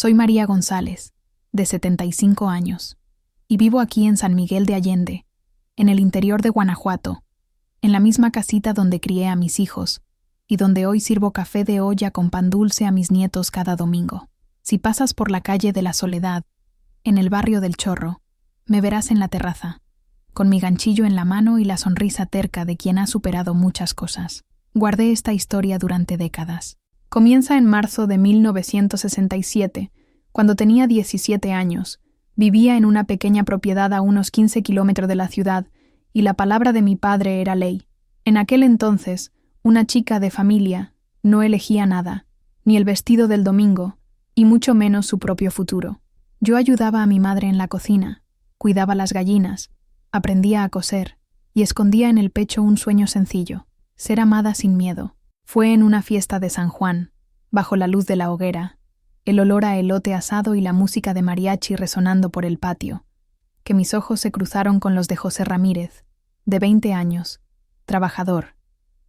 Soy María González, de 75 años, y vivo aquí en San Miguel de Allende, en el interior de Guanajuato, en la misma casita donde crié a mis hijos, y donde hoy sirvo café de olla con pan dulce a mis nietos cada domingo. Si pasas por la calle de la Soledad, en el barrio del Chorro, me verás en la terraza, con mi ganchillo en la mano y la sonrisa terca de quien ha superado muchas cosas. Guardé esta historia durante décadas. Comienza en marzo de 1967, cuando tenía 17 años. Vivía en una pequeña propiedad a unos 15 kilómetros de la ciudad, y la palabra de mi padre era ley. En aquel entonces, una chica de familia no elegía nada, ni el vestido del domingo, y mucho menos su propio futuro. Yo ayudaba a mi madre en la cocina, cuidaba las gallinas, aprendía a coser, y escondía en el pecho un sueño sencillo: ser amada sin miedo. Fue en una fiesta de San Juan, bajo la luz de la hoguera, el olor a elote asado y la música de mariachi resonando por el patio, que mis ojos se cruzaron con los de José Ramírez, de 20 años, trabajador,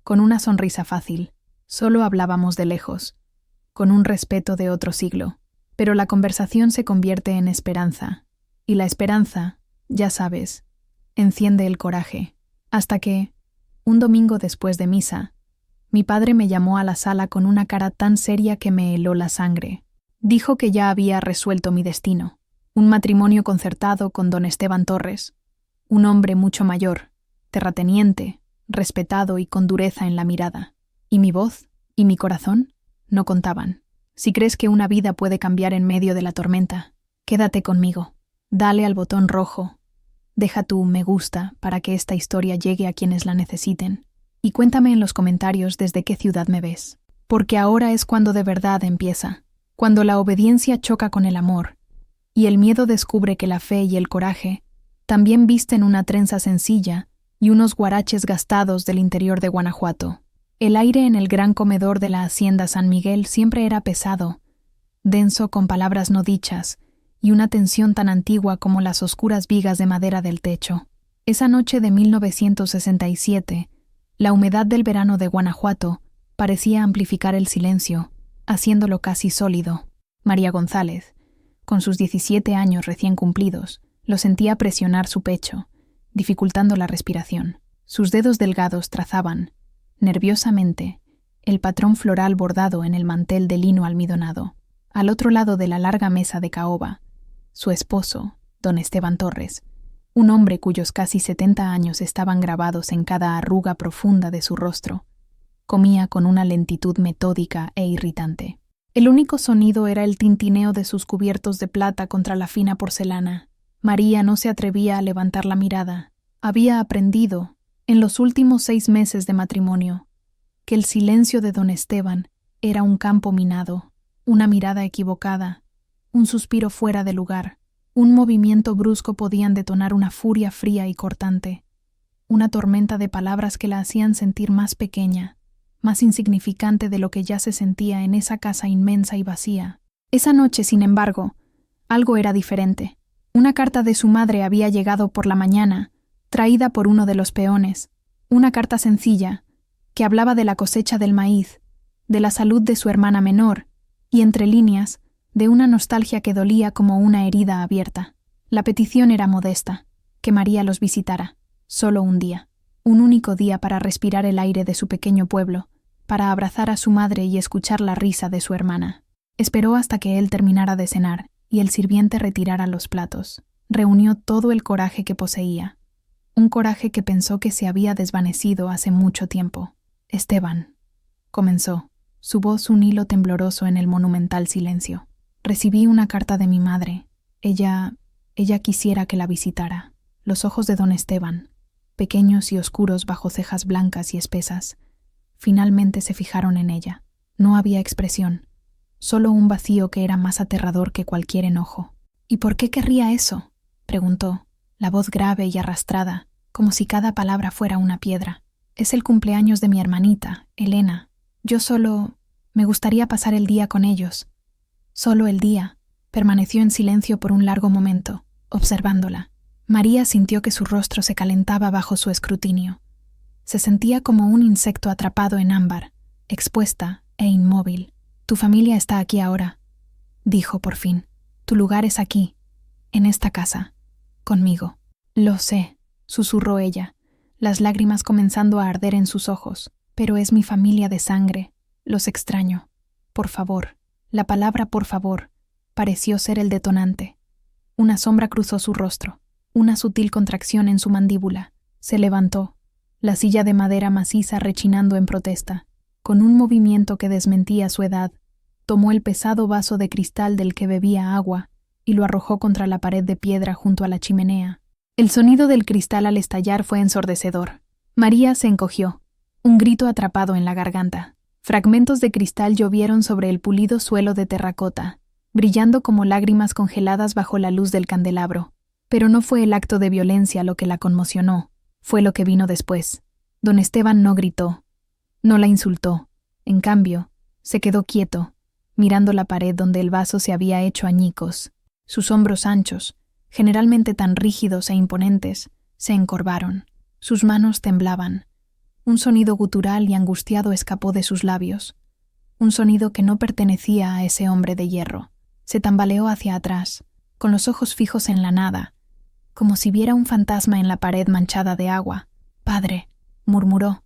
con una sonrisa fácil. Solo hablábamos de lejos, con un respeto de otro siglo. Pero la conversación se convierte en esperanza, y la esperanza, ya sabes, enciende el coraje, hasta que, un domingo después de misa, mi padre me llamó a la sala con una cara tan seria que me heló la sangre. Dijo que ya había resuelto mi destino: un matrimonio concertado con don Esteban Torres, un hombre mucho mayor, terrateniente, respetado y con dureza en la mirada. Y mi voz y mi corazón no contaban. Si crees que una vida puede cambiar en medio de la tormenta, quédate conmigo. Dale al botón rojo. Deja tu me gusta para que esta historia llegue a quienes la necesiten. Y cuéntame en los comentarios desde qué ciudad me ves. Porque ahora es cuando de verdad empieza. Cuando la obediencia choca con el amor, y el miedo descubre que la fe y el coraje también visten una trenza sencilla y unos guaraches gastados del interior de Guanajuato. El aire en el gran comedor de la hacienda San Miguel siempre era pesado, denso con palabras no dichas, y una tensión tan antigua como las oscuras vigas de madera del techo. Esa noche de 1967, la humedad del verano de Guanajuato parecía amplificar el silencio, haciéndolo casi sólido. María González, con sus 17 años recién cumplidos, lo sentía presionar su pecho, dificultando la respiración. Sus dedos delgados trazaban, nerviosamente, el patrón floral bordado en el mantel de lino almidonado. Al otro lado de la larga mesa de caoba, su esposo, don Esteban Torres, un hombre cuyos casi 70 años estaban grabados en cada arruga profunda de su rostro, comía con una lentitud metódica e irritante. El único sonido era el tintineo de sus cubiertos de plata contra la fina porcelana. María no se atrevía a levantar la mirada. Había aprendido, en los últimos 6 meses de matrimonio, que el silencio de don Esteban era un campo minado, una mirada equivocada, un suspiro fuera de lugar, un movimiento brusco podían detonar una furia fría y cortante, una tormenta de palabras que la hacían sentir más pequeña, más insignificante de lo que ya se sentía en esa casa inmensa y vacía. Esa noche, sin embargo, algo era diferente. Una carta de su madre había llegado por la mañana, traída por uno de los peones, una carta sencilla, que hablaba de la cosecha del maíz, de la salud de su hermana menor, y entre líneas, de una nostalgia que dolía como una herida abierta. La petición era modesta: que María los visitara, solo un día, un único día para respirar el aire de su pequeño pueblo, para abrazar a su madre y escuchar la risa de su hermana. Esperó hasta que él terminara de cenar y el sirviente retirara los platos. Reunió todo el coraje que poseía, un coraje que pensó que se había desvanecido hace mucho tiempo. «Esteban», comenzó, su voz un hilo tembloroso en el monumental silencio. «Recibí una carta de mi madre. Ella quisiera que la visitara». Los ojos de don Esteban, pequeños y oscuros bajo cejas blancas y espesas, finalmente se fijaron en ella. No había expresión, solo un vacío que era más aterrador que cualquier enojo. «¿Y por qué querría eso?», preguntó, la voz grave y arrastrada, como si cada palabra fuera una piedra. «Es el cumpleaños de mi hermanita, Elena. Yo solo... me gustaría pasar el día con ellos». Solo el día. Permaneció en silencio por un largo momento, observándola. María sintió que su rostro se calentaba bajo su escrutinio. Se sentía como un insecto atrapado en ámbar, expuesta e inmóvil. «Tu familia está aquí ahora», dijo por fin. Tu lugar es aquí, en esta casa, conmigo. Lo sé, susurró ella, las lágrimas comenzando a arder en sus ojos. Pero es mi familia de sangre. Los extraño. Por favor. La palabra por favor pareció ser el detonante. Una sombra cruzó su rostro, una sutil contracción en su mandíbula. Se levantó, la silla de madera maciza rechinando en protesta. Con un movimiento que desmentía su edad, tomó el pesado vaso de cristal del que bebía agua y lo arrojó contra la pared de piedra junto a la chimenea. El sonido del cristal al estallar fue ensordecedor. María se encogió, un grito atrapado en la garganta. Fragmentos de cristal llovieron sobre el pulido suelo de terracota, brillando como lágrimas congeladas bajo la luz del candelabro. Pero no fue el acto de violencia lo que la conmocionó, fue lo que vino después. Don Esteban no gritó, no la insultó. En cambio, se quedó quieto, mirando la pared donde el vaso se había hecho añicos. Sus hombros anchos, generalmente tan rígidos e imponentes, se encorvaron. Sus manos temblaban. Un sonido gutural y angustiado escapó de sus labios. Un sonido que no pertenecía a ese hombre de hierro. Se tambaleó hacia atrás, con los ojos fijos en la nada, como si viera un fantasma en la pared manchada de agua. «Padre», murmuró,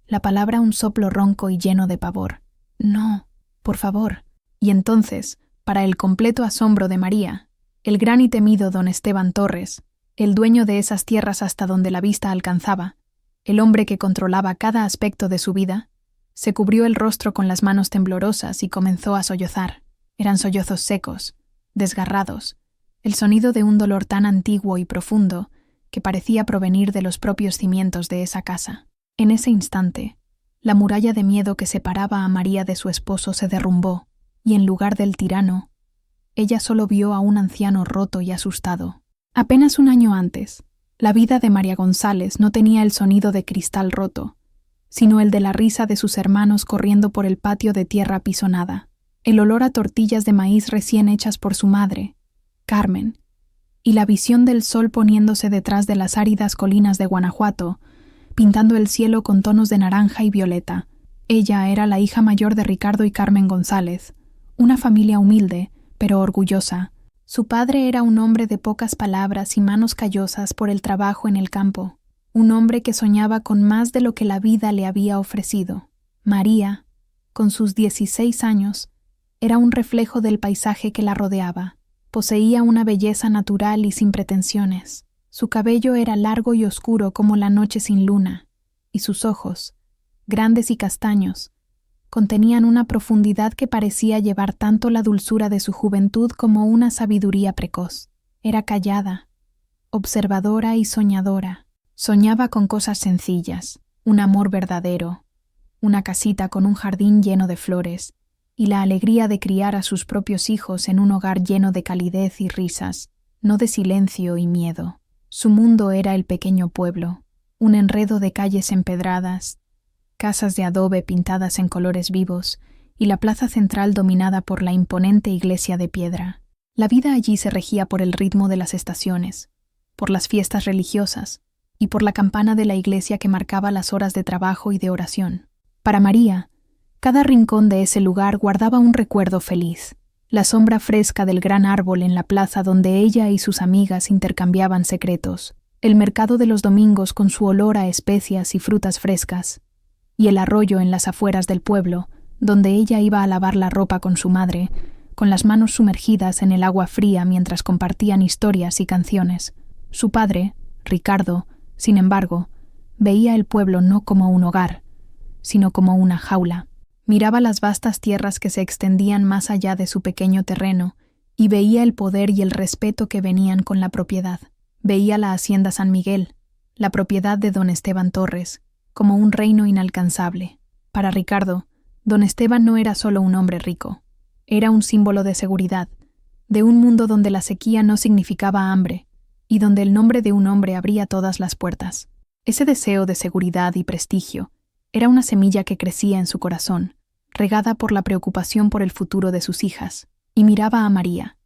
la palabra un soplo ronco y lleno de pavor. «No, por favor». Y entonces, para el completo asombro de María, el gran y temido don Esteban Torres, el dueño de esas tierras hasta donde la vista alcanzaba, el hombre que controlaba cada aspecto de su vida, se cubrió el rostro con las manos temblorosas y comenzó a sollozar. Eran sollozos secos, desgarrados, el sonido de un dolor tan antiguo y profundo que parecía provenir de los propios cimientos de esa casa. En ese instante, la muralla de miedo que separaba a María de su esposo se derrumbó, y en lugar del tirano, ella solo vio a un anciano roto y asustado. Apenas un año antes, la vida de María González no tenía el sonido de cristal roto, sino el de la risa de sus hermanos corriendo por el patio de tierra apisonada, el olor a tortillas de maíz recién hechas por su madre, Carmen, y la visión del sol poniéndose detrás de las áridas colinas de Guanajuato, pintando el cielo con tonos de naranja y violeta. Ella era la hija mayor de Ricardo y Carmen González, una familia humilde, pero orgullosa. Su padre era un hombre de pocas palabras y manos callosas por el trabajo en el campo, un hombre que soñaba con más de lo que la vida le había ofrecido. María, con sus 16 años, era un reflejo del paisaje que la rodeaba. Poseía una belleza natural y sin pretensiones. Su cabello era largo y oscuro como la noche sin luna, y sus ojos, grandes y castaños, contenían una profundidad que parecía llevar tanto la dulzura de su juventud como una sabiduría precoz. Era callada, observadora y soñadora. Soñaba con cosas sencillas, un amor verdadero, una casita con un jardín lleno de flores, y la alegría de criar a sus propios hijos en un hogar lleno de calidez y risas, no de silencio y miedo. Su mundo era el pequeño pueblo, un enredo de calles empedradas, casas de adobe pintadas en colores vivos y la plaza central dominada por la imponente iglesia de piedra. La vida allí se regía por el ritmo de las estaciones, por las fiestas religiosas y por la campana de la iglesia que marcaba las horas de trabajo y de oración. Para María, cada rincón de ese lugar guardaba un recuerdo feliz. La sombra fresca del gran árbol en la plaza donde ella y sus amigas intercambiaban secretos, el mercado de los domingos con su olor a especias y frutas frescas, y el arroyo en las afueras del pueblo, donde ella iba a lavar la ropa con su madre, con las manos sumergidas en el agua fría mientras compartían historias y canciones. Su padre, Ricardo, sin embargo, veía el pueblo no como un hogar, sino como una jaula. Miraba las vastas tierras que se extendían más allá de su pequeño terreno y veía el poder y el respeto que venían con la propiedad. Veía la hacienda San Miguel, la propiedad de don Esteban Torres, como un reino inalcanzable. Para Ricardo, don Esteban no era solo un hombre rico, era un símbolo de seguridad, de un mundo donde la sequía no significaba hambre y donde el nombre de un hombre abría todas las puertas. Ese deseo de seguridad y prestigio era una semilla que crecía en su corazón, regada por la preocupación por el futuro de sus hijas, y miraba a María,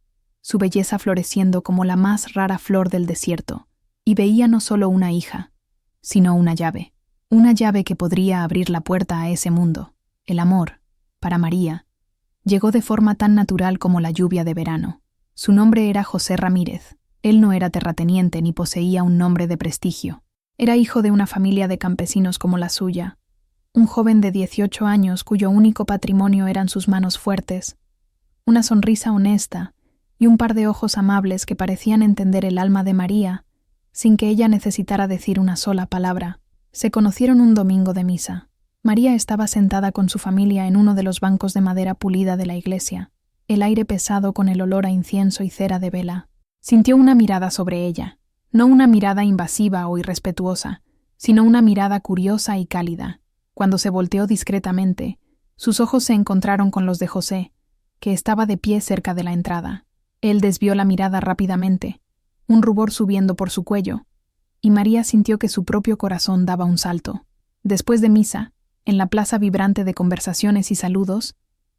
su belleza floreciendo como la más rara flor del desierto, y veía no solo una hija, sino una llave que podría abrir la puerta a ese mundo. El amor, para María, Llegó de forma tan natural como la lluvia de verano. Su nombre era José Ramírez. Él no era terrateniente ni poseía un nombre de prestigio. Era hijo de una familia de campesinos como la suya. Un joven de 18 años cuyo único patrimonio eran sus manos fuertes, una sonrisa honesta y un par de ojos amables que parecían entender el alma de María, sin que ella necesitara decir una sola palabra. Se conocieron un domingo de misa. María estaba sentada con su familia en uno de los bancos de madera pulida de la iglesia, el aire pesado con el olor a incienso y cera de vela. Sintió una mirada sobre ella, no una mirada invasiva o irrespetuosa, sino una mirada curiosa y cálida. Cuando se volteó discretamente, sus ojos se encontraron con los de José, que estaba de pie cerca de la entrada. Él desvió la mirada rápidamente, un rubor subiendo por su cuello, y María sintió que su propio corazón daba un salto. Después de misa, en la plaza vibrante de conversaciones y saludos,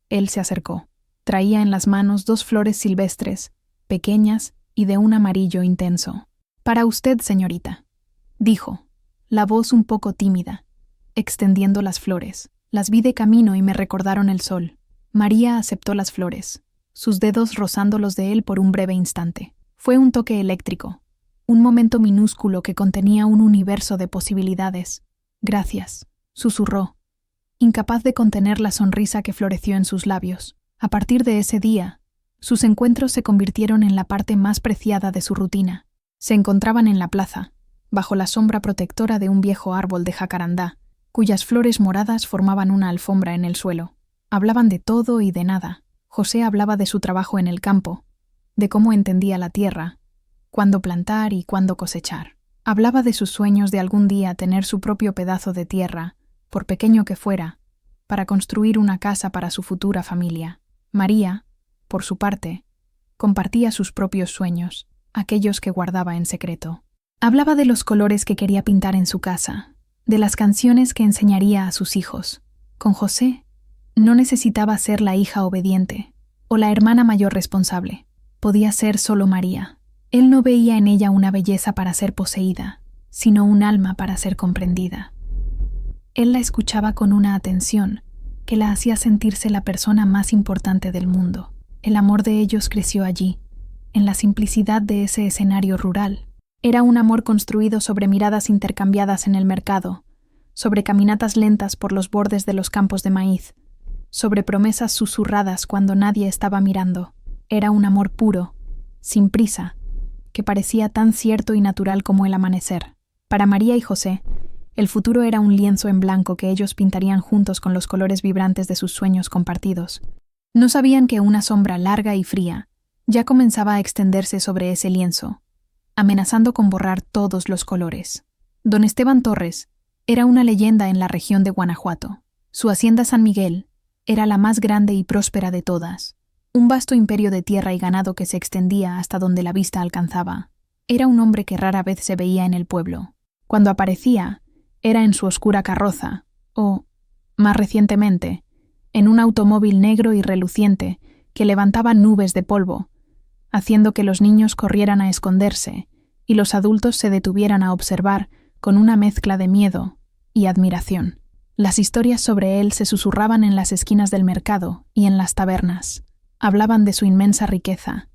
él se acercó. Traía en las manos 2 flores silvestres, pequeñas y de un amarillo intenso. «Para usted, señorita», dijo, la voz un poco tímida, extendiendo las flores. Las vi de camino y me recordaron el sol. María aceptó las flores, sus dedos rozando los de él por un breve instante. Fue un toque eléctrico, un momento minúsculo que contenía un universo de posibilidades. «Gracias», susurró, incapaz de contener la sonrisa que floreció en sus labios. A partir de ese día, sus encuentros se convirtieron en la parte más preciada de su rutina. Se encontraban en la plaza, bajo la sombra protectora de un viejo árbol de jacarandá, cuyas flores moradas formaban una alfombra en el suelo. Hablaban de todo y de nada. José hablaba de su trabajo en el campo, de cómo entendía la tierra, cuándo plantar y cuándo cosechar. Hablaba de sus sueños de algún día tener su propio pedazo de tierra, por pequeño que fuera, para construir una casa para su futura familia. María, por su parte, compartía sus propios sueños, aquellos que guardaba en secreto. Hablaba de los colores que quería pintar en su casa, de las canciones que enseñaría a sus hijos. Con José, no necesitaba ser la hija obediente o la hermana mayor responsable. Podía ser solo María. Él no veía en ella una belleza para ser poseída, sino un alma para ser comprendida. Él la escuchaba con una atención que la hacía sentirse la persona más importante del mundo. El amor de ellos creció allí, en la simplicidad de ese escenario rural. Era un amor construido sobre miradas intercambiadas en el mercado, sobre caminatas lentas por los bordes de los campos de maíz, sobre promesas susurradas cuando nadie estaba mirando. Era un amor puro, sin prisa, que parecía tan cierto y natural como el amanecer. Para María y José, el futuro era un lienzo en blanco que ellos pintarían juntos con los colores vibrantes de sus sueños compartidos. No sabían que una sombra larga y fría ya comenzaba a extenderse sobre ese lienzo, amenazando con borrar todos los colores. Don Esteban Torres era una leyenda en la región de Guanajuato. Su hacienda San Miguel era la más grande y próspera de todas, un vasto imperio de tierra y ganado que se extendía hasta donde la vista alcanzaba. Era un hombre que rara vez se veía en el pueblo. Cuando aparecía, era en su oscura carroza, o, más recientemente, en un automóvil negro y reluciente que levantaba nubes de polvo, haciendo que los niños corrieran a esconderse y los adultos se detuvieran a observar con una mezcla de miedo y admiración. Las historias sobre él se susurraban en las esquinas del mercado y en las tabernas. Hablaban de su inmensa riqueza,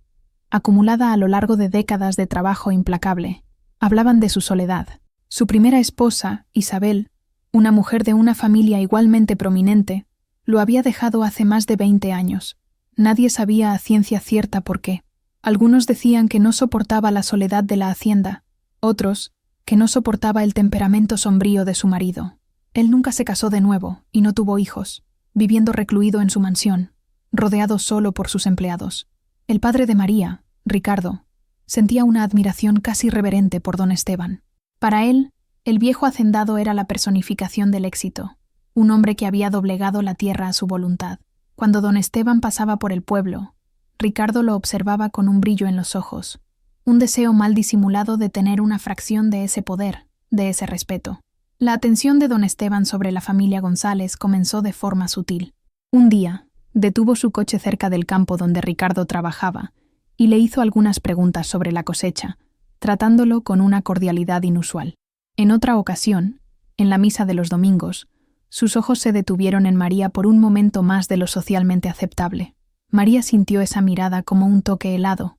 acumulada a lo largo de décadas de trabajo implacable. Hablaban de su soledad. Su primera esposa, Isabel, una mujer de una familia igualmente prominente, lo había dejado hace más de 20 años. Nadie sabía a ciencia cierta por qué. Algunos decían que no soportaba la soledad de la hacienda, otros que no soportaba el temperamento sombrío de su marido. Él nunca se casó de nuevo y no tuvo hijos, viviendo recluido en su mansión, rodeado solo por sus empleados. El padre de María, Ricardo, sentía una admiración casi reverente por don Esteban. Para él, el viejo hacendado era la personificación del éxito, un hombre que había doblegado la tierra a su voluntad. Cuando don Esteban pasaba por el pueblo, Ricardo lo observaba con un brillo en los ojos, un deseo mal disimulado de tener una fracción de ese poder, de ese respeto. La atención de don Esteban sobre la familia González comenzó de forma sutil. Un día, detuvo su coche cerca del campo donde Ricardo trabajaba y le hizo algunas preguntas sobre la cosecha, tratándolo con una cordialidad inusual. En otra ocasión, en la misa de los domingos, Sus ojos se detuvieron en María por un momento más de lo socialmente aceptable. María sintió esa mirada como un toque helado,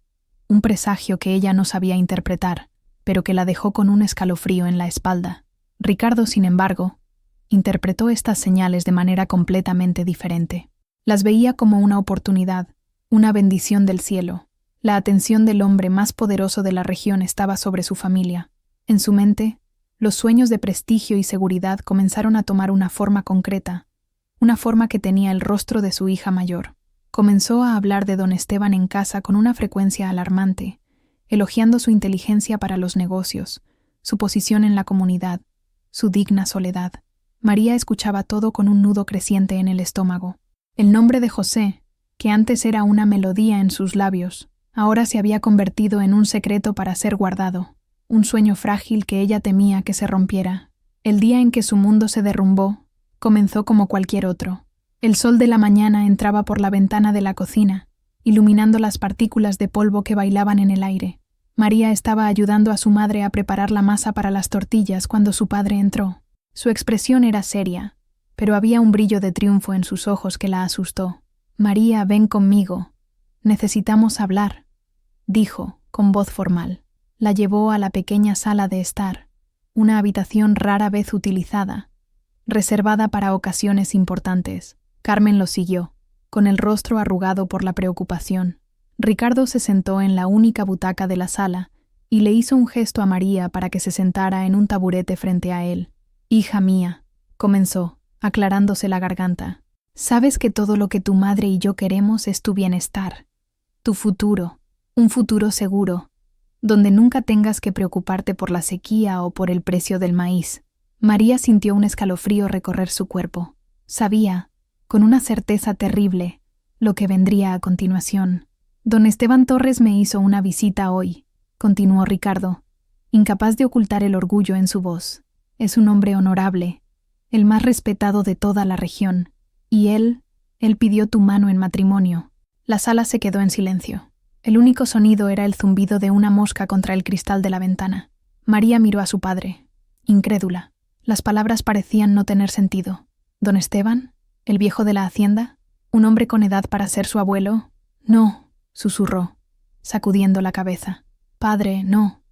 un presagio que ella no sabía interpretar, pero que la dejó con un escalofrío en la espalda. Ricardo, sin embargo, interpretó estas señales de manera completamente diferente. Las veía como una oportunidad, una bendición del cielo. La atención del hombre más poderoso de la región estaba sobre su familia. En su mente, los sueños de prestigio y seguridad comenzaron a tomar una forma concreta, una forma que tenía el rostro de su hija mayor. Comenzó a hablar de don Esteban en casa con una frecuencia alarmante, elogiando su inteligencia para los negocios, su posición en la comunidad, su digna soledad. María escuchaba todo con un nudo creciente en el estómago. El nombre de José, que antes era una melodía en sus labios, ahora se había convertido en un secreto para ser guardado, un sueño frágil que ella temía que se rompiera. El día en que su mundo se derrumbó, comenzó como cualquier otro. El sol de la mañana entraba por la ventana de la cocina, iluminando las partículas de polvo que bailaban en el aire. María estaba ayudando a su madre a preparar la masa para las tortillas cuando su padre entró. Su expresión era seria, pero había un brillo de triunfo en sus ojos que la asustó. «María, ven conmigo. Necesitamos hablar», dijo, con voz formal. La llevó a la pequeña sala de estar, una habitación rara vez utilizada, reservada para ocasiones importantes. Carmen lo siguió, con el rostro arrugado por la preocupación. Ricardo se sentó en la única butaca de la sala y le hizo un gesto a María para que se sentara en un taburete frente a él. «Hija mía», comenzó, aclarándose la garganta, «sabes que todo lo que tu madre y yo queremos es tu bienestar, tu futuro, un futuro seguro, donde nunca tengas que preocuparte por la sequía o por el precio del maíz». María sintió un escalofrío recorrer su cuerpo. Sabía, con una certeza terrible, lo que vendría a continuación. «Don Esteban Torres me hizo una visita hoy», continuó Ricardo, incapaz de ocultar el orgullo en su voz. «Es un hombre honorable, el más respetado de toda la región, y él pidió tu mano en matrimonio». La sala se quedó en silencio. El único sonido era el zumbido de una mosca contra el cristal de la ventana. María miró a su padre, incrédula. Las palabras parecían no tener sentido. «¿Don Esteban? ¿El viejo de la hacienda? ¿Un hombre con edad para ser su abuelo?» «No», susurró, sacudiendo la cabeza. «Padre, no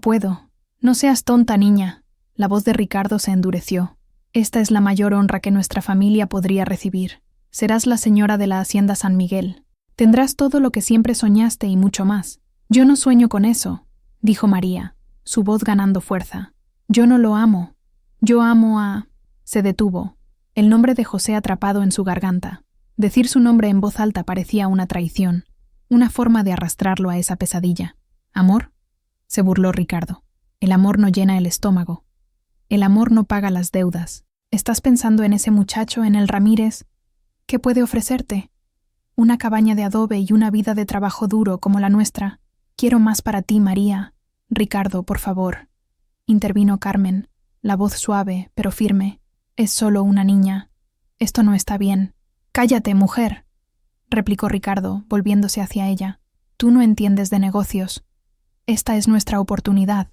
puedo. No seas tonta, niña». La voz de Ricardo se endureció. «Esta es la mayor honra que nuestra familia podría recibir. Serás la señora de la hacienda San Miguel. Tendrás todo lo que siempre soñaste y mucho más». «Yo no sueño con eso», dijo María, su voz ganando fuerza. «Yo no lo amo. Yo amo a...» Se detuvo, el nombre de José atrapado en su garganta. Decir su nombre en voz alta parecía una traición, una forma de arrastrarlo a esa pesadilla. «¿Amor?», se burló Ricardo. «El amor no llena el estómago. El amor no paga las deudas. ¿Estás pensando en ese muchacho, en el Ramírez? ¿Qué puede ofrecerte? Una cabaña de adobe y una vida de trabajo duro como la nuestra. Quiero más para ti, María». «Ricardo, por favor», intervino Carmen, la voz suave pero firme. «Es solo una niña. Esto no está bien». «Cállate, mujer», replicó Ricardo, volviéndose hacia ella. «Tú no entiendes de negocios. Esta es nuestra oportunidad,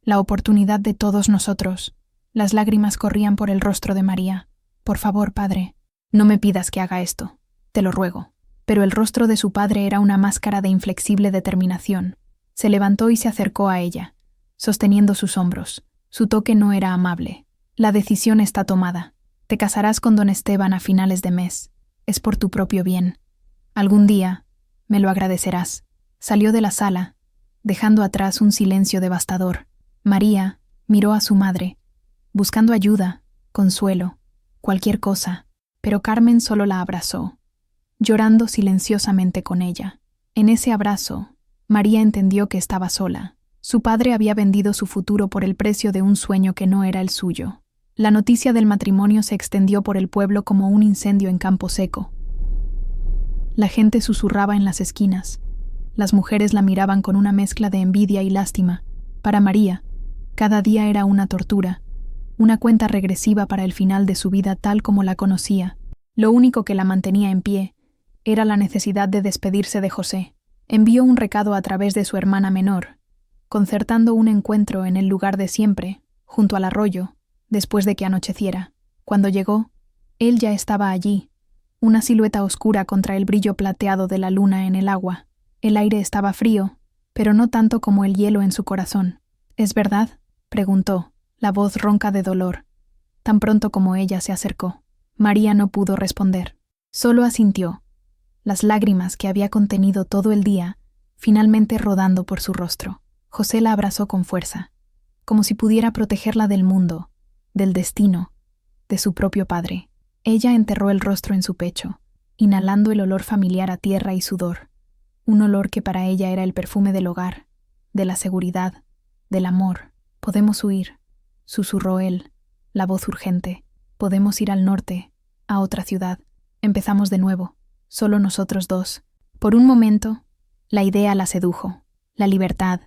la oportunidad de todos nosotros». Las lágrimas corrían por el rostro de María. «Por favor, padre, no me pidas que haga esto. Te lo ruego». Pero el rostro de su padre era una máscara de inflexible determinación. Se levantó y se acercó a ella, sosteniendo sus hombros. Su toque no era amable. «La decisión está tomada. Te casarás con don Esteban a finales de mes. Es por tu propio bien. Algún día me lo agradecerás». Salió de la sala, dejando atrás un silencio devastador. María miró a su madre, buscando ayuda, consuelo, cualquier cosa, pero Carmen solo la abrazó, llorando silenciosamente con ella. En ese abrazo, María entendió que estaba sola. Su padre había vendido su futuro por el precio de un sueño que no era el suyo. La noticia del matrimonio se extendió por el pueblo como un incendio en campo seco. La gente susurraba en las esquinas. Las mujeres la miraban con una mezcla de envidia y lástima. Para María, cada día era una tortura, una cuenta regresiva para el final de su vida tal como la conocía. Lo único que la mantenía en pie era la necesidad de despedirse de José. Envió un recado a través de su hermana menor, concertando un encuentro en el lugar de siempre, junto al arroyo, después de que anocheciera. Cuando llegó, él ya estaba allí, una silueta oscura contra el brillo plateado de la luna en el agua. El aire estaba frío, pero no tanto como el hielo en su corazón. ¿Es verdad?, preguntó, la voz ronca de dolor. Tan pronto como ella se acercó, María no pudo responder. Solo asintió, las lágrimas que había contenido todo el día, finalmente rodando por su rostro. José la abrazó con fuerza, como si pudiera protegerla del mundo, del destino, de su propio padre. Ella enterró el rostro en su pecho, inhalando el olor familiar a tierra y sudor, un olor que para ella era el perfume del hogar, de la seguridad, del amor. «Podemos huir», susurró él, la voz urgente. «Podemos ir al norte, a otra ciudad. Empezamos de nuevo, solo nosotros dos». Por un momento, la idea la sedujo, la libertad,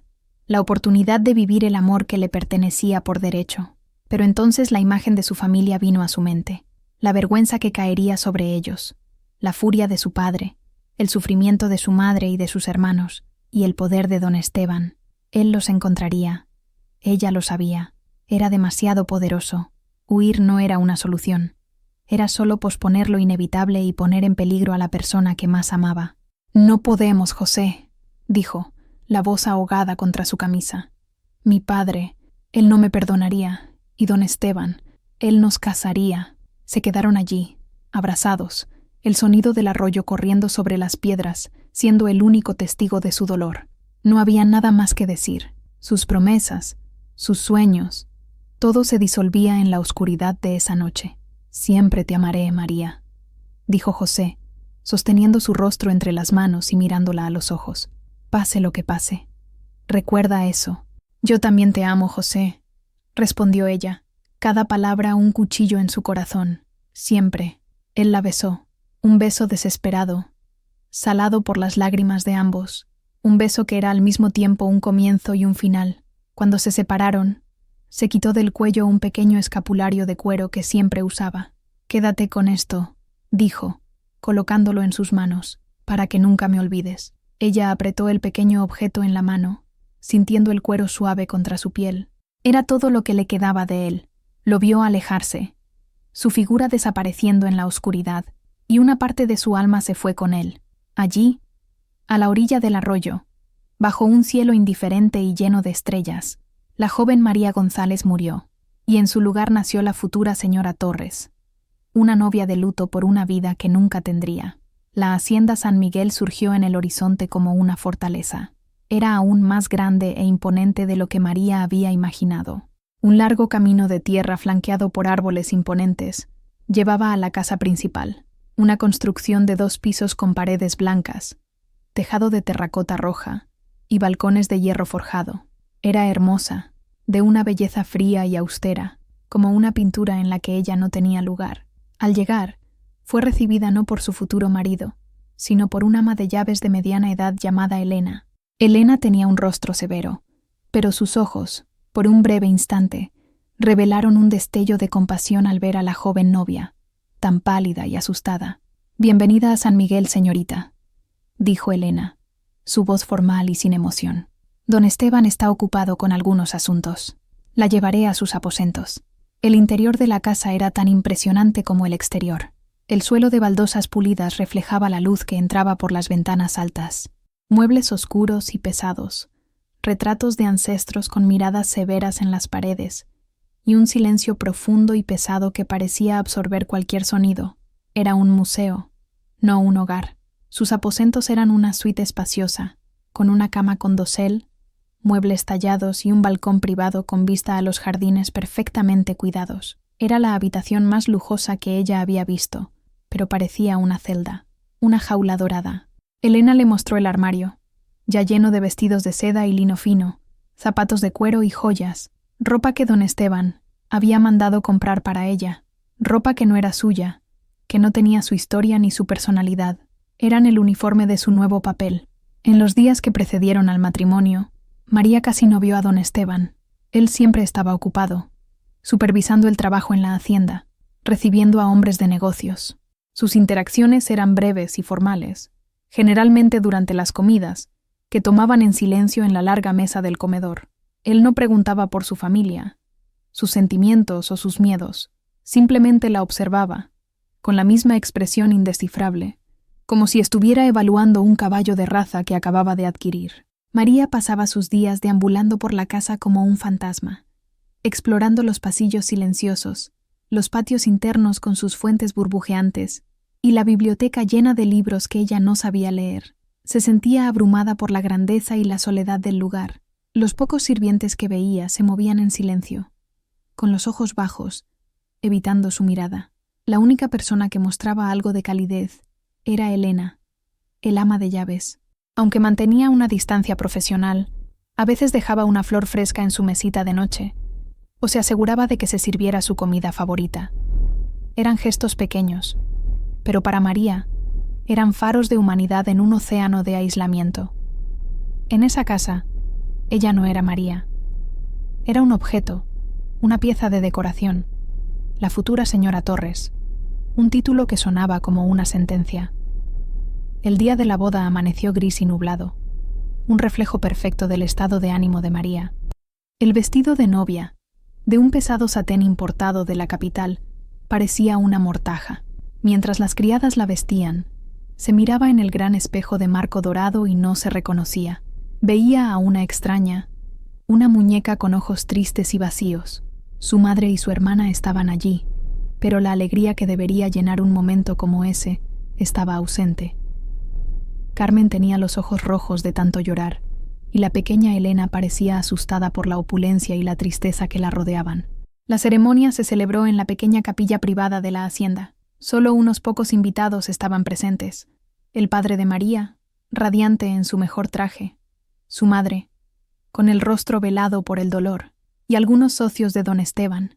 la oportunidad de vivir el amor que le pertenecía por derecho. Pero entonces la imagen de su familia vino a su mente, la vergüenza que caería sobre ellos, la furia de su padre, el sufrimiento de su madre y de sus hermanos, y el poder de don Esteban. Él los encontraría. Ella lo sabía. Era demasiado poderoso. Huir no era una solución. Era solo posponer lo inevitable y poner en peligro a la persona que más amaba. «No podemos, José», dijo, la voz ahogada contra su camisa. «Mi padre, él no me perdonaría, y don Esteban, él nos casaría». Se quedaron allí, abrazados, el sonido del arroyo corriendo sobre las piedras, siendo el único testigo de su dolor. No había nada más que decir. Sus promesas, sus sueños, todo se disolvía en la oscuridad de esa noche. «Siempre te amaré, María», dijo José, sosteniendo su rostro entre las manos y mirándola a los ojos. «Pase lo que pase. Recuerda eso». «Yo también te amo, José», respondió ella, cada palabra un cuchillo en su corazón. «Siempre». Él la besó, un beso desesperado, salado por las lágrimas de ambos, un beso que era al mismo tiempo un comienzo y un final. Cuando se separaron, se quitó del cuello un pequeño escapulario de cuero que siempre usaba. «Quédate con esto», dijo, colocándolo en sus manos, «para que nunca me olvides». Ella apretó el pequeño objeto en la mano, sintiendo el cuero suave contra su piel. Era todo lo que le quedaba de él. Lo vio alejarse, su figura desapareciendo en la oscuridad, y una parte de su alma se fue con él. Allí, a la orilla del arroyo, bajo un cielo indiferente y lleno de estrellas, la joven María González murió, y en su lugar nació la futura señora Torres, una novia de luto por una vida que nunca tendría. La hacienda San Miguel surgió en el horizonte como una fortaleza. Era aún más grande e imponente de lo que María había imaginado. Un largo camino de tierra flanqueado por árboles imponentes llevaba a la casa principal, una construcción de 2 pisos con paredes blancas, tejado de terracota roja y balcones de hierro forjado. Era hermosa, de una belleza fría y austera, como una pintura en la que ella no tenía lugar. Al llegar, fue recibida no por su futuro marido, sino por una ama de llaves de mediana edad llamada Elena. Elena tenía un rostro severo, pero sus ojos, por un breve instante, revelaron un destello de compasión al ver a la joven novia, tan pálida y asustada. «Bienvenida a San Miguel, señorita», dijo Elena, su voz formal y sin emoción. «Don Esteban está ocupado con algunos asuntos. La llevaré a sus aposentos». El interior de la casa era tan impresionante como el exterior. El suelo de baldosas pulidas reflejaba la luz que entraba por las ventanas altas. Muebles oscuros y pesados, retratos de ancestros con miradas severas en las paredes, y un silencio profundo y pesado que parecía absorber cualquier sonido. Era un museo, no un hogar. Sus aposentos eran una suite espaciosa, con una cama con dosel, muebles tallados y un balcón privado con vista a los jardines perfectamente cuidados. Era la habitación más lujosa que ella había visto, pero parecía una celda, una jaula dorada. Elena le mostró el armario, ya lleno de vestidos de seda y lino fino, zapatos de cuero y joyas, ropa que don Esteban había mandado comprar para ella, ropa que no era suya, que no tenía su historia ni su personalidad. Eran el uniforme de su nuevo papel. En los días que precedieron al matrimonio, María casi no vio a don Esteban. Él siempre estaba ocupado, supervisando el trabajo en la hacienda, recibiendo a hombres de negocios. Sus interacciones eran breves y formales, generalmente durante las comidas, que tomaban en silencio en la larga mesa del comedor. Él no preguntaba por su familia, sus sentimientos o sus miedos. Simplemente la observaba, con la misma expresión indescifrable, como si estuviera evaluando un caballo de raza que acababa de adquirir. María pasaba sus días deambulando por la casa como un fantasma, explorando los pasillos silenciosos, los patios internos con sus fuentes burbujeantes y la biblioteca llena de libros que ella no sabía leer. Se sentía abrumada por la grandeza y la soledad del lugar. Los pocos sirvientes que veía se movían en silencio, con los ojos bajos, evitando su mirada. La única persona que mostraba algo de calidez era Elena, el ama de llaves. Aunque mantenía una distancia profesional, a veces dejaba una flor fresca en su mesita de noche, o se aseguraba de que se sirviera su comida favorita. Eran gestos pequeños, pero para María eran faros de humanidad en un océano de aislamiento. En esa casa, ella no era María. Era un objeto, una pieza de decoración, la futura señora Torres, un título que sonaba como una sentencia. El día de la boda amaneció gris y nublado, un reflejo perfecto del estado de ánimo de María. El vestido de novia, de un pesado satén importado de la capital, parecía una mortaja. Mientras las criadas la vestían, se miraba en el gran espejo de marco dorado y no se reconocía. Veía a una extraña, una muñeca con ojos tristes y vacíos. Su madre y su hermana estaban allí, pero la alegría que debería llenar un momento como ese estaba ausente. Carmen tenía los ojos rojos de tanto llorar, y la pequeña Elena parecía asustada por la opulencia y la tristeza que la rodeaban. La ceremonia se celebró en la pequeña capilla privada de la hacienda. Solo unos pocos invitados estaban presentes. El padre de María, radiante en su mejor traje, su madre, con el rostro velado por el dolor, y algunos socios de don Esteban,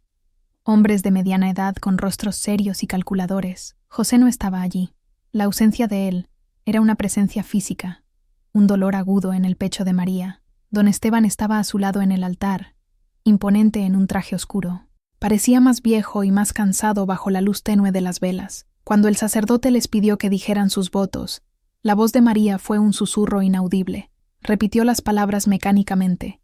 hombres de mediana edad con rostros serios y calculadores. José no estaba allí. La ausencia de él era una presencia física, un dolor agudo en el pecho de María. Don Esteban estaba a su lado en el altar, imponente en un traje oscuro. Parecía más viejo y más cansado bajo la luz tenue de las velas. Cuando el sacerdote les pidió que dijeran sus votos, la voz de María fue un susurro inaudible. Repitió las palabras mecánicamente,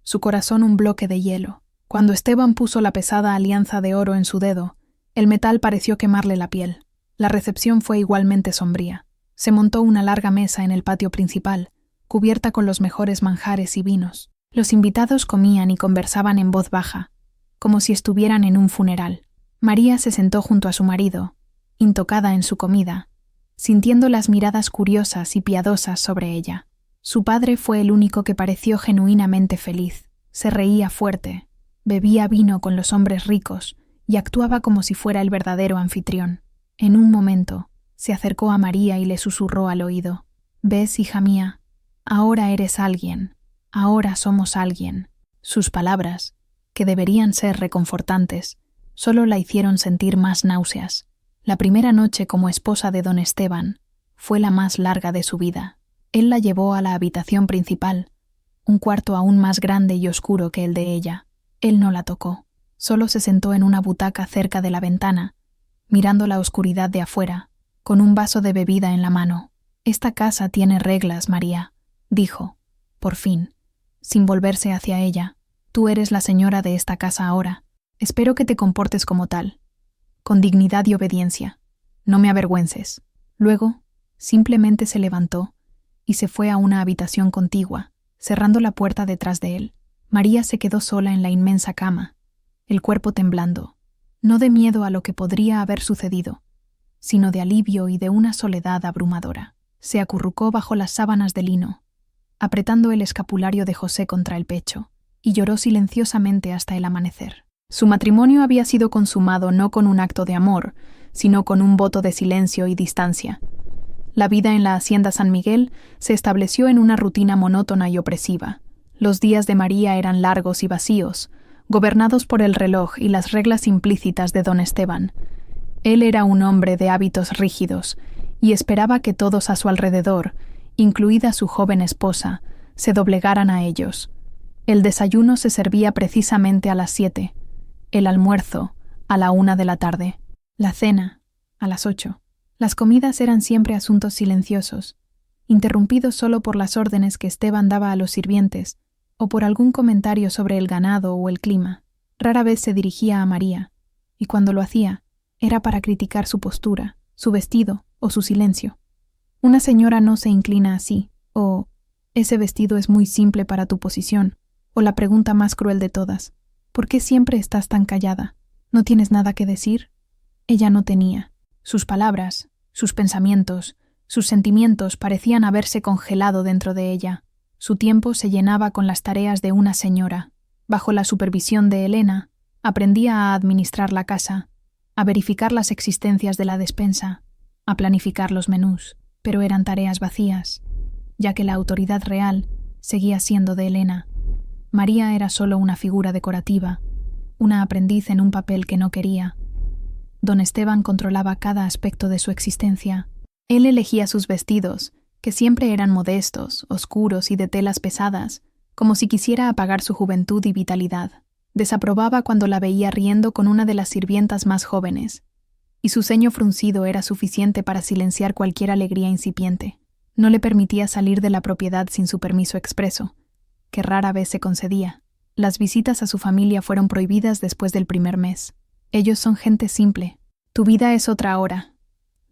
su corazón un bloque de hielo. Cuando Esteban puso la pesada alianza de oro en su dedo, el metal pareció quemarle la piel. La recepción fue igualmente sombría. Se montó una larga mesa en el patio principal, cubierta con los mejores manjares y vinos. Los invitados comían y conversaban en voz baja, como si estuvieran en un funeral. María se sentó junto a su marido, intocada en su comida, sintiendo las miradas curiosas y piadosas sobre ella. Su padre fue el único que pareció genuinamente feliz. Se reía fuerte, bebía vino con los hombres ricos y actuaba como si fuera el verdadero anfitrión. En un momento, se acercó a María y le susurró al oído: «¿Ves, hija mía? Ahora eres alguien. Ahora somos alguien». Sus palabras, que deberían ser reconfortantes, solo la hicieron sentir más náuseas. La primera noche como esposa de don Esteban fue la más larga de su vida. Él la llevó a la habitación principal, un cuarto aún más grande y oscuro que el de ella. Él no la tocó. Solo se sentó en una butaca cerca de la ventana, mirando la oscuridad de afuera, con un vaso de bebida en la mano. «Esta casa tiene reglas, María», dijo, por fin, sin volverse hacia ella. «Tú eres la señora de esta casa ahora. Espero que te comportes como tal, con dignidad y obediencia. No me avergüences». Luego, simplemente se levantó y se fue a una habitación contigua, cerrando la puerta detrás de él. María se quedó sola en la inmensa cama, el cuerpo temblando, no de miedo a lo que podría haber sucedido, sino de alivio y de una soledad abrumadora. Se acurrucó bajo las sábanas de lino, apretando el escapulario de José contra el pecho, y lloró silenciosamente hasta el amanecer. Su matrimonio había sido consumado no con un acto de amor, sino con un voto de silencio y distancia. La vida en la hacienda San Miguel se estableció en una rutina monótona y opresiva. Los días de María eran largos y vacíos, gobernados por el reloj y las reglas implícitas de don Esteban. Él era un hombre de hábitos rígidos y esperaba que todos a su alrededor, incluida su joven esposa, se doblegaran a ellos. El desayuno se servía precisamente a las 7, el almuerzo a la 1 de la tarde, la cena a las 8. Las comidas eran siempre asuntos silenciosos, interrumpidos solo por las órdenes que Esteban daba a los sirvientes o por algún comentario sobre el ganado o el clima. Rara vez se dirigía a María, y cuando lo hacía, era para criticar su postura, su vestido o su silencio. Una señora no se inclina así, o ese vestido es muy simple para tu posición, o la pregunta más cruel de todas, ¿por qué siempre estás tan callada? ¿No tienes nada que decir? Ella no tenía. Sus palabras, sus pensamientos, sus sentimientos parecían haberse congelado dentro de ella. Su tiempo se llenaba con las tareas de una señora. Bajo la supervisión de Elena, aprendía a administrar la casa, a verificar las existencias de la despensa, a planificar los menús, pero eran tareas vacías, ya que la autoridad real seguía siendo de Elena. María era solo una figura decorativa, una aprendiz en un papel que no quería. Don Esteban controlaba cada aspecto de su existencia. Él elegía sus vestidos, que siempre eran modestos, oscuros y de telas pesadas, como si quisiera apagar su juventud y vitalidad. Desaprobaba cuando la veía riendo con una de las sirvientas más jóvenes, y su ceño fruncido era suficiente para silenciar cualquier alegría incipiente. No le permitía salir de la propiedad sin su permiso expreso, que rara vez se concedía. Las visitas a su familia fueron prohibidas después del primer mes. Ellos son gente simple. Tu vida es otra ahora,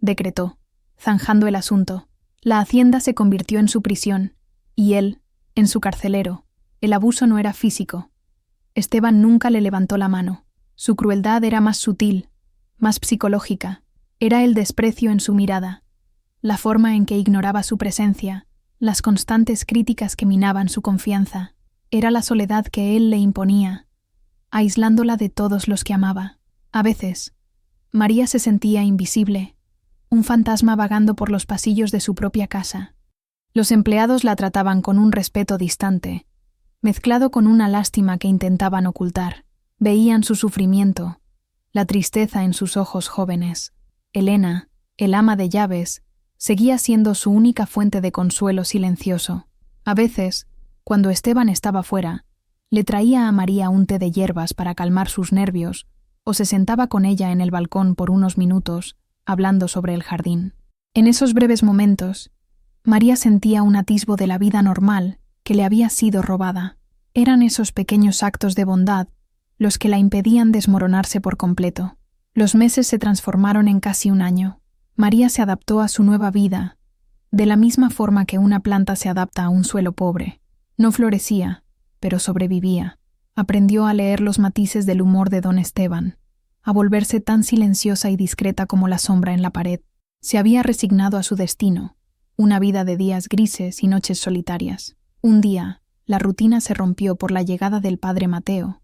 decretó, zanjando el asunto. La hacienda se convirtió en su prisión, y él, en su carcelero. El abuso no era físico. Esteban nunca le levantó la mano. Su crueldad era más sutil, más psicológica. Era el desprecio en su mirada, la forma en que ignoraba su presencia, las constantes críticas que minaban su confianza. Era la soledad que él le imponía, aislándola de todos los que amaba. A veces, María se sentía invisible, un fantasma vagando por los pasillos de su propia casa. Los empleados la trataban con un respeto distante, mezclado con una lástima que intentaban ocultar. Veían su sufrimiento, la tristeza en sus ojos jóvenes. Elena, el ama de llaves, seguía siendo su única fuente de consuelo silencioso. A veces, cuando Esteban estaba fuera, le traía a María un té de hierbas para calmar sus nervios, o se sentaba con ella en el balcón por unos minutos, hablando sobre el jardín. En esos breves momentos, María sentía un atisbo de la vida normal que le había sido robada. Eran esos pequeños actos de bondad los que la impedían desmoronarse por completo. Los meses se transformaron en casi un año. María se adaptó a su nueva vida, de la misma forma que una planta se adapta a un suelo pobre. No florecía, pero sobrevivía. Aprendió a leer los matices del humor de don Esteban, a volverse tan silenciosa y discreta como la sombra en la pared. Se había resignado a su destino, una vida de días grises y noches solitarias. Un día, la rutina se rompió por la llegada del padre Mateo,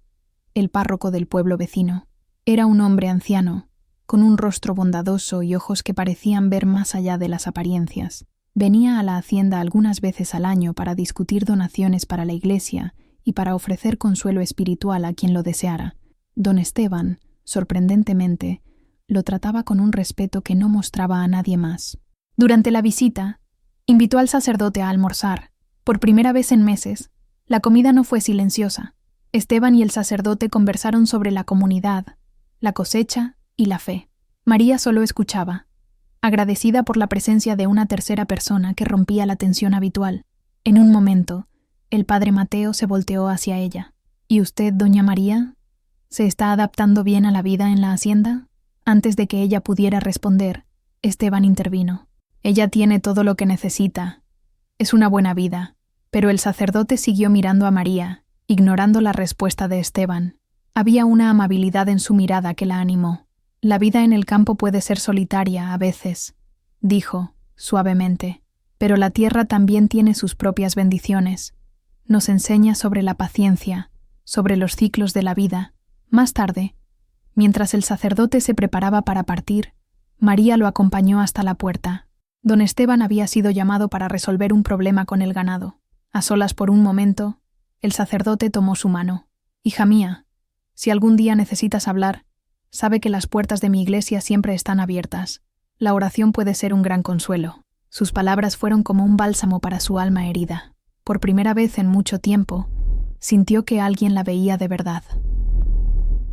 el párroco del pueblo vecino. Era un hombre anciano, con un rostro bondadoso y ojos que parecían ver más allá de las apariencias. Venía a la hacienda algunas veces al año para discutir donaciones para la iglesia y para ofrecer consuelo espiritual a quien lo deseara. Don Esteban, sorprendentemente, lo trataba con un respeto que no mostraba a nadie más. Durante la visita, invitó al sacerdote a almorzar. Por primera vez en meses, la comida no fue silenciosa. Esteban y el sacerdote conversaron sobre la comunidad, la cosecha y la fe. María solo escuchaba, agradecida por la presencia de una tercera persona que rompía la tensión habitual. En un momento, el padre Mateo se volteó hacia ella. ¿Y usted, doña María? ¿Se está adaptando bien a la vida en la hacienda? Antes de que ella pudiera responder, Esteban intervino. Ella tiene todo lo que necesita. Es una buena vida. Pero el sacerdote siguió mirando a María, ignorando la respuesta de Esteban. Había una amabilidad en su mirada que la animó. La vida en el campo puede ser solitaria a veces, dijo, suavemente, pero la tierra también tiene sus propias bendiciones. Nos enseña sobre la paciencia, sobre los ciclos de la vida. Más tarde, mientras el sacerdote se preparaba para partir, María lo acompañó hasta la puerta. Don Esteban había sido llamado para resolver un problema con el ganado. A solas por un momento, el sacerdote tomó su mano. Hija mía, si algún día necesitas hablar, sabe que las puertas de mi iglesia siempre están abiertas. La oración puede ser un gran consuelo. Sus palabras fueron como un bálsamo para su alma herida. Por primera vez en mucho tiempo, sintió que alguien la veía de verdad.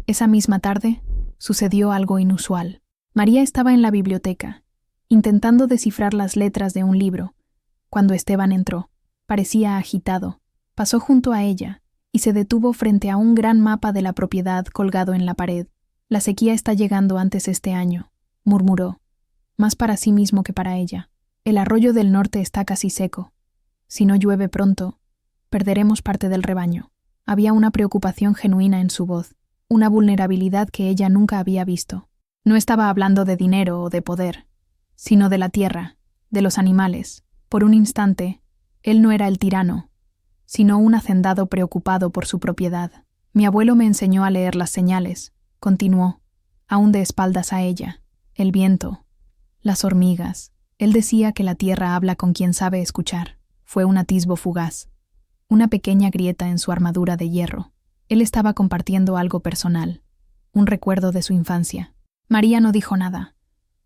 Esa misma tarde, sucedió algo inusual. María estaba en la biblioteca, intentando descifrar las letras de un libro, cuando Esteban entró. Parecía agitado. Pasó junto a ella y se detuvo frente a un gran mapa de la propiedad colgado en la pared. La sequía está llegando antes este año, murmuró, más para sí mismo que para ella. El arroyo del norte está casi seco. Si no llueve pronto, perderemos parte del rebaño. Había una preocupación genuina en su voz, una vulnerabilidad que ella nunca había visto. No estaba hablando de dinero o de poder, sino de la tierra, de los animales. Por un instante, él no era el tirano, sino un hacendado preocupado por su propiedad. Mi abuelo me enseñó a leer las señales, continuó, aún de espaldas a ella. El viento, las hormigas. Él decía que la tierra habla con quien sabe escuchar. Fue un atisbo fugaz, una pequeña grieta en su armadura de hierro. Él estaba compartiendo algo personal, un recuerdo de su infancia. María no dijo nada,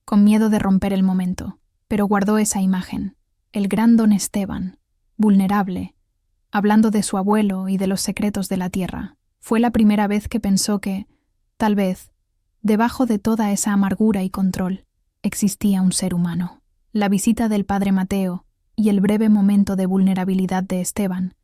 con miedo de romper el momento, pero guardó esa imagen, el gran don Esteban, vulnerable, hablando de su abuelo y de los secretos de la tierra. Fue la primera vez que pensó que, tal vez, debajo de toda esa amargura y control, existía un ser humano. La visita del padre Mateo y el breve momento de vulnerabilidad de Esteban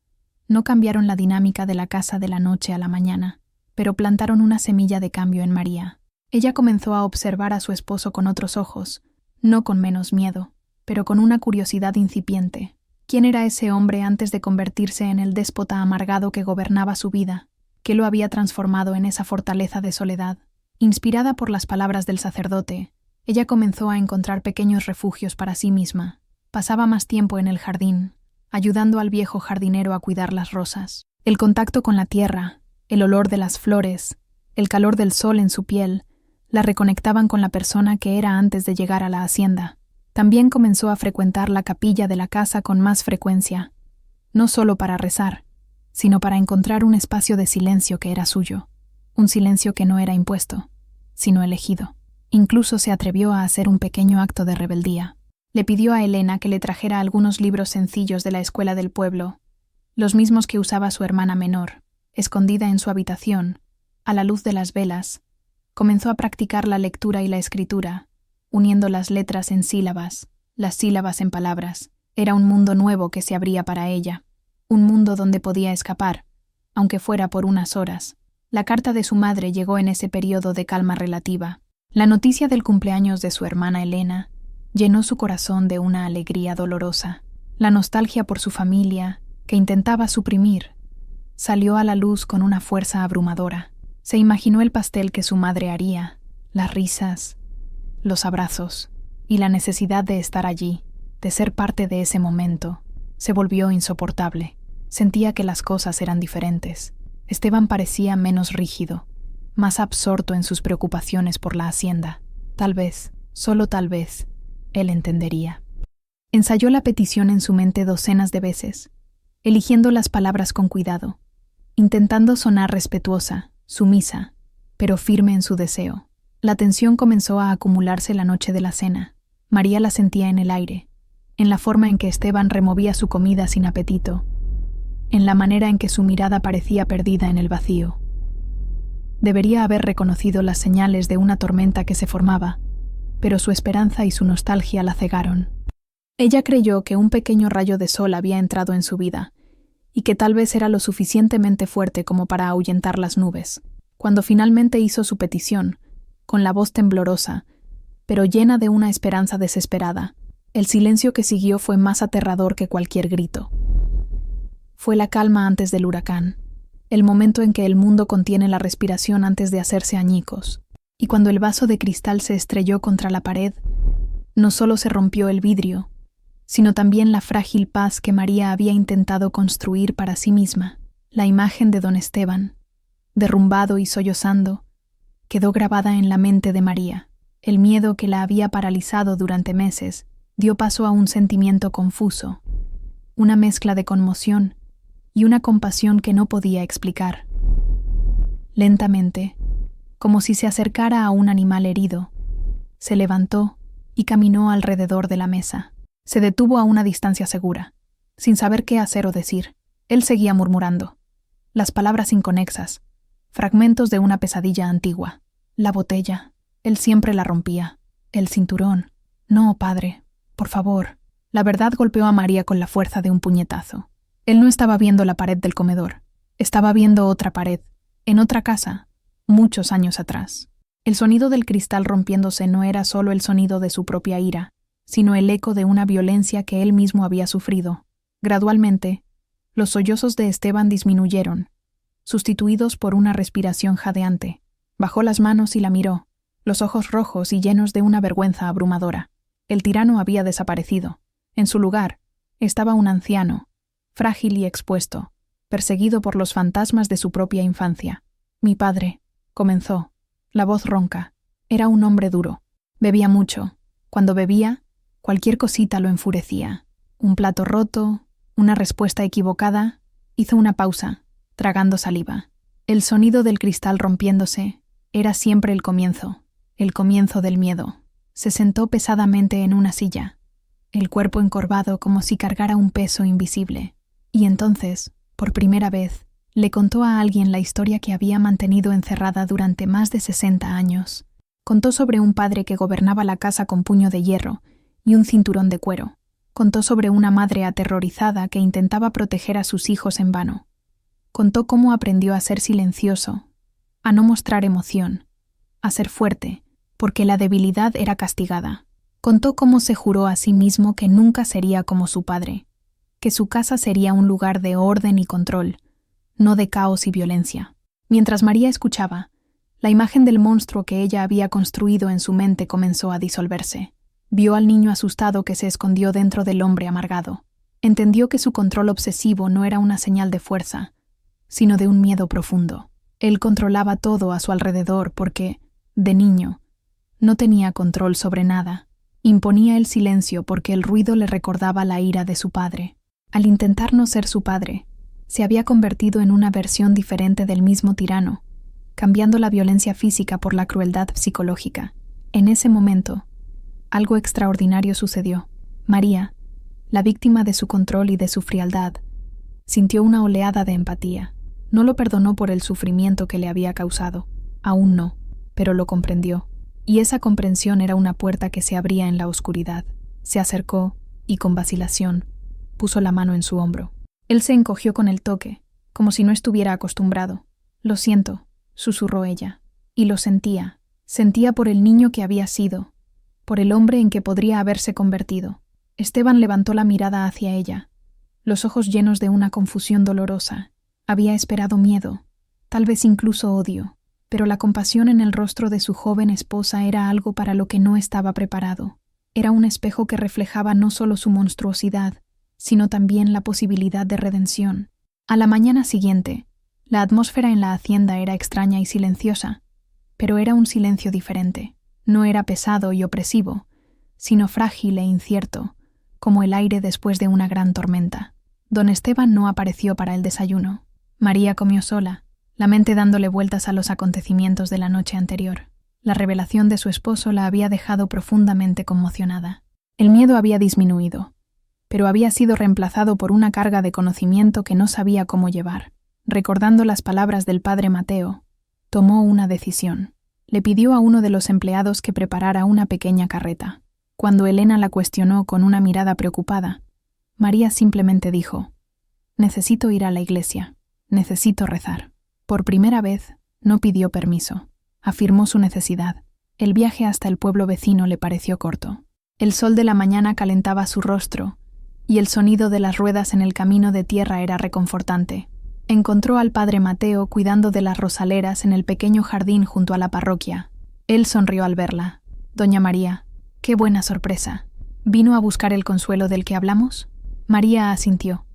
no cambiaron la dinámica de la casa de la noche a la mañana, pero plantaron una semilla de cambio en María. Ella comenzó a observar a su esposo con otros ojos, no con menos miedo, pero con una curiosidad incipiente. ¿Quién era ese hombre antes de convertirse en el déspota amargado que gobernaba su vida? ¿Qué lo había transformado en esa fortaleza de soledad? Inspirada por las palabras del sacerdote, ella comenzó a encontrar pequeños refugios para sí misma. Pasaba más tiempo en el jardín, ayudando al viejo jardinero a cuidar las rosas. El contacto con la tierra, el olor de las flores, el calor del sol en su piel, la reconectaban con la persona que era antes de llegar a la hacienda. También comenzó a frecuentar la capilla de la casa con más frecuencia, no solo para rezar, sino para encontrar un espacio de silencio que era suyo, un silencio que no era impuesto, sino elegido. Incluso se atrevió a hacer un pequeño acto de rebeldía. Le pidió a Elena que le trajera algunos libros sencillos de la escuela del pueblo, los mismos que usaba su hermana menor. Escondida en su habitación, a la luz de las velas, comenzó a practicar la lectura y la escritura, uniendo las letras en sílabas, las sílabas en palabras. Era un mundo nuevo que se abría para ella, un mundo donde podía escapar, aunque fuera por unas horas. La carta de su madre llegó en ese periodo de calma relativa. La noticia del cumpleaños de su hermana Elena llenó su corazón de una alegría dolorosa. La nostalgia por su familia, que intentaba suprimir, salió a la luz con una fuerza abrumadora. Se imaginó el pastel que su madre haría, las risas, los abrazos, y la necesidad de estar allí, de ser parte de ese momento, se volvió insoportable. Sentía que las cosas eran diferentes. Esteban parecía menos rígido, más absorto en sus preocupaciones por la hacienda. Tal vez, solo tal vez, él entendería. Ensayó la petición en su mente docenas de veces, eligiendo las palabras con cuidado, intentando sonar respetuosa, sumisa, pero firme en su deseo. La tensión comenzó a acumularse la noche de la cena. María la sentía en el aire, en la forma en que Esteban removía su comida sin apetito, en la manera en que su mirada parecía perdida en el vacío. Debería haber reconocido las señales de una tormenta que se formaba, pero su esperanza y su nostalgia la cegaron. Ella creyó que un pequeño rayo de sol había entrado en su vida, y que tal vez era lo suficientemente fuerte como para ahuyentar las nubes. Cuando finalmente hizo su petición, con la voz temblorosa, pero llena de una esperanza desesperada, el silencio que siguió fue más aterrador que cualquier grito. Fue la calma antes del huracán, el momento en que el mundo contiene la respiración antes de hacerse añicos, y cuando el vaso de cristal se estrelló contra la pared, no solo se rompió el vidrio, sino también la frágil paz que María había intentado construir para sí misma. La imagen de don Esteban, derrumbado y sollozando, quedó grabada en la mente de María. El miedo que la había paralizado durante meses dio paso a un sentimiento confuso, una mezcla de conmoción y una compasión que no podía explicar. Lentamente, como si se acercara a un animal herido, se levantó y caminó alrededor de la mesa. Se detuvo a una distancia segura, sin saber qué hacer o decir. Él seguía murmurando, las palabras inconexas, fragmentos de una pesadilla antigua. La botella, él siempre la rompía. El cinturón. No, padre, por favor. La verdad golpeó a María con la fuerza de un puñetazo. Él no estaba viendo la pared del comedor. Estaba viendo otra pared, en otra casa, muchos años atrás. El sonido del cristal rompiéndose no era solo el sonido de su propia ira, sino el eco de una violencia que él mismo había sufrido. Gradualmente, los sollozos de Esteban disminuyeron, sustituidos por una respiración jadeante. Bajó las manos y la miró, los ojos rojos y llenos de una vergüenza abrumadora. El tirano había desaparecido. En su lugar, estaba un anciano, frágil y expuesto, perseguido por los fantasmas de su propia infancia. Mi padre, comenzó, la voz ronca. Era un hombre duro. Bebía mucho. Cuando bebía, cualquier cosita lo enfurecía. Un plato roto, una respuesta equivocada. Hizo una pausa, tragando saliva. El sonido del cristal rompiéndose era siempre el comienzo del miedo. Se sentó pesadamente en una silla, el cuerpo encorvado como si cargara un peso invisible. Y entonces, por primera vez, le contó a alguien la historia que había mantenido encerrada durante más de 60 años. Contó sobre un padre que gobernaba la casa con puño de hierro y un cinturón de cuero. Contó sobre una madre aterrorizada que intentaba proteger a sus hijos en vano. Contó cómo aprendió a ser silencioso, a no mostrar emoción, a ser fuerte, porque la debilidad era castigada. Contó cómo se juró a sí mismo que nunca sería como su padre, que su casa sería un lugar de orden y control, no de caos y violencia. Mientras María escuchaba, la imagen del monstruo que ella había construido en su mente comenzó a disolverse. Vio al niño asustado que se escondió dentro del hombre amargado. Entendió que su control obsesivo no era una señal de fuerza, sino de un miedo profundo. Él controlaba todo a su alrededor porque, de niño, no tenía control sobre nada. Imponía el silencio porque el ruido le recordaba la ira de su padre. Al intentar no ser su padre, se había convertido en una versión diferente del mismo tirano, cambiando la violencia física por la crueldad psicológica. En ese momento, algo extraordinario sucedió. María, la víctima de su control y de su frialdad, sintió una oleada de empatía. No lo perdonó por el sufrimiento que le había causado, aún no, pero lo comprendió. Y esa comprensión era una puerta que se abría en la oscuridad. Se acercó y, con vacilación, puso la mano en su hombro. Él se encogió con el toque, como si no estuviera acostumbrado. «Lo siento», susurró ella, y lo sentía. Sentía por el niño que había sido, por el hombre en que podría haberse convertido. Esteban levantó la mirada hacia ella, los ojos llenos de una confusión dolorosa. Había esperado miedo, tal vez incluso odio, pero la compasión en el rostro de su joven esposa era algo para lo que no estaba preparado. Era un espejo que reflejaba no solo su monstruosidad, sino también la posibilidad de redención. A la mañana siguiente, la atmósfera en la hacienda era extraña y silenciosa, pero era un silencio diferente. No era pesado y opresivo, sino frágil e incierto, como el aire después de una gran tormenta. Don Esteban no apareció para el desayuno. María comió sola, la mente dándole vueltas a los acontecimientos de la noche anterior. La revelación de su esposo la había dejado profundamente conmocionada. El miedo había disminuido, pero había sido reemplazado por una carga de conocimiento que no sabía cómo llevar. Recordando las palabras del padre Mateo, tomó una decisión. Le pidió a uno de los empleados que preparara una pequeña carreta. Cuando Elena la cuestionó con una mirada preocupada, María simplemente dijo: «Necesito ir a la iglesia, necesito rezar». Por primera vez, no pidió permiso. Afirmó su necesidad. El viaje hasta el pueblo vecino le pareció corto. El sol de la mañana calentaba su rostro, y el sonido de las ruedas en el camino de tierra era reconfortante. Encontró al padre Mateo cuidando de las rosaleras en el pequeño jardín junto a la parroquia. Él sonrió al verla. «Doña María, qué buena sorpresa. ¿Vino a buscar el consuelo del que hablamos?» María asintió,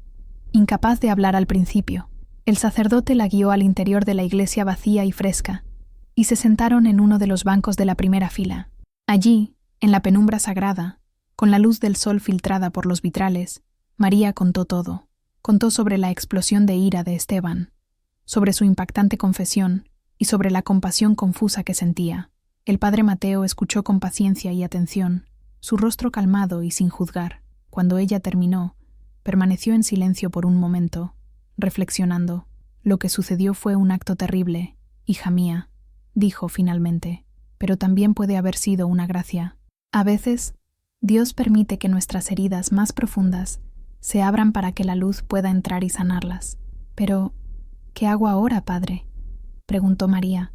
incapaz de hablar al principio. El sacerdote la guió al interior de la iglesia vacía y fresca, y se sentaron en uno de los bancos de la primera fila. Allí, en la penumbra sagrada, con la luz del sol filtrada por los vitrales, María contó todo. Contó sobre la explosión de ira de Esteban, sobre su impactante confesión y sobre la compasión confusa que sentía. El padre Mateo escuchó con paciencia y atención, su rostro calmado y sin juzgar. Cuando ella terminó, permaneció en silencio por un momento, reflexionando. «Lo que sucedió fue un acto terrible, hija mía», dijo finalmente, «pero también puede haber sido una gracia. A veces, Dios permite que nuestras heridas más profundas se abran para que la luz pueda entrar y sanarlas. Pero, ¿qué hago ahora, padre?», preguntó María,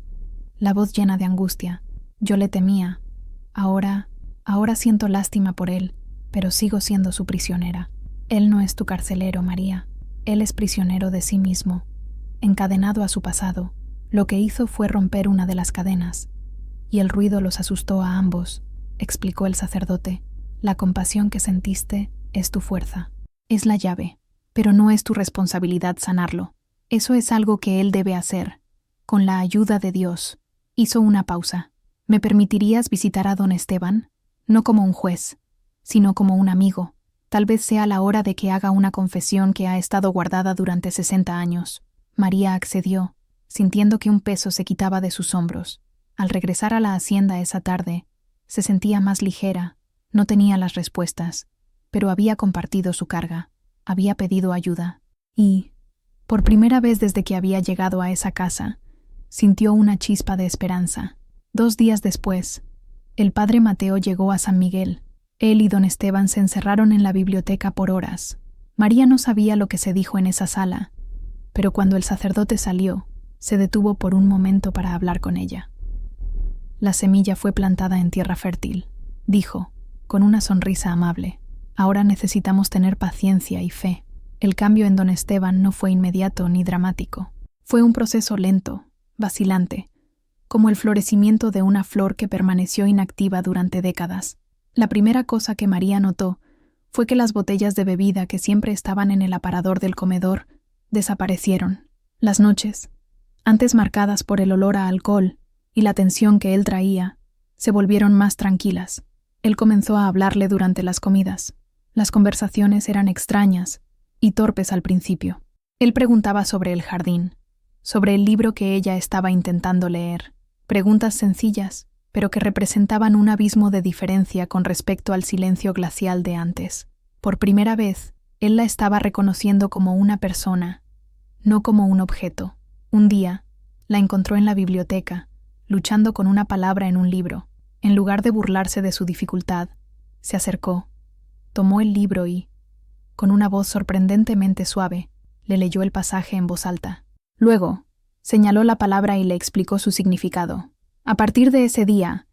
la voz llena de angustia. Yo le temía. Ahora siento lástima por él, pero sigo siendo su prisionera. Él no es tu carcelero, María. Él es prisionero de sí mismo, encadenado a su pasado. Lo que hizo fue romper una de las cadenas, y el ruido los asustó a ambos, explicó el sacerdote. La compasión que sentiste es tu fuerza. Es la llave, pero no es tu responsabilidad sanarlo. Eso es algo que él debe hacer, con la ayuda de Dios. Hizo una pausa. ¿Me permitirías visitar a don Esteban? No como un juez, sino como un amigo. Tal vez sea la hora de que haga una confesión que ha estado guardada durante 60 años. María accedió, sintiendo que un peso se quitaba de sus hombros. Al regresar a la hacienda esa tarde, se sentía más ligera. No tenía las respuestas, pero había compartido su carga, había pedido ayuda. Y, por primera vez desde que había llegado a esa casa, sintió una chispa de esperanza. 2 días después, el padre Mateo llegó a San Miguel. Él y don Esteban se encerraron en la biblioteca por horas. María no sabía lo que se dijo en esa sala, pero cuando el sacerdote salió, se detuvo por un momento para hablar con ella. La semilla fue plantada en tierra fértil, dijo, con una sonrisa amable. Ahora necesitamos tener paciencia y fe. El cambio en don Esteban no fue inmediato ni dramático. Fue un proceso lento, vacilante, como el florecimiento de una flor que permaneció inactiva durante décadas. La primera cosa que María notó fue que las botellas de bebida que siempre estaban en el aparador del comedor desaparecieron. Las noches, antes marcadas por el olor a alcohol y la tensión que él traía, se volvieron más tranquilas. Él comenzó a hablarle durante las comidas. Las conversaciones eran extrañas y torpes al principio. Él preguntaba sobre el jardín, sobre el libro que ella estaba intentando leer. Preguntas sencillas, pero que representaban un abismo de diferencia con respecto al silencio glacial de antes. Por primera vez, él la estaba reconociendo como una persona, no como un objeto. Un día, la encontró en la biblioteca, luchando con una palabra en un libro. En lugar de burlarse de su dificultad, se acercó, tomó el libro y, con una voz sorprendentemente suave, le leyó el pasaje en voz alta. Luego, señaló la palabra y le explicó su significado. A partir de ese día,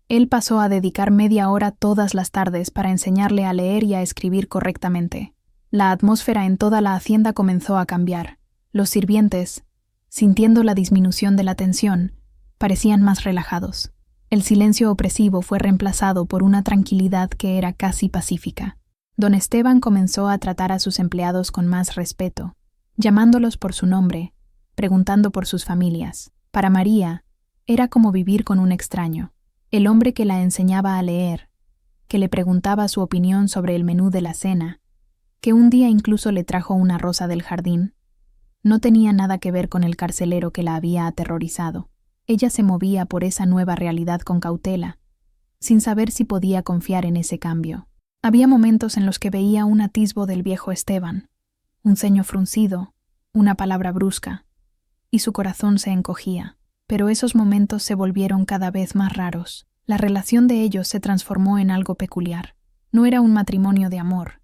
él pasó a dedicar media hora todas las tardes para enseñarle a leer y a escribir correctamente. La atmósfera en toda la hacienda comenzó a cambiar. Los sirvientes, sintiendo la disminución de la tensión, parecían más relajados. El silencio opresivo fue reemplazado por una tranquilidad que era casi pacífica. Don Esteban comenzó a tratar a sus empleados con más respeto, llamándolos por su nombre, preguntando por sus familias. Para María, era como vivir con un extraño. El hombre que la enseñaba a leer, que le preguntaba su opinión sobre el menú de la cena, que un día incluso le trajo una rosa del jardín, no tenía nada que ver con el carcelero que la había aterrorizado. Ella se movía por esa nueva realidad con cautela, sin saber si podía confiar en ese cambio. Había momentos en los que veía un atisbo del viejo Esteban, un ceño fruncido, una palabra brusca, y su corazón se encogía. Pero esos momentos se volvieron cada vez más raros. La relación de ellos se transformó en algo peculiar. No era un matrimonio de amor,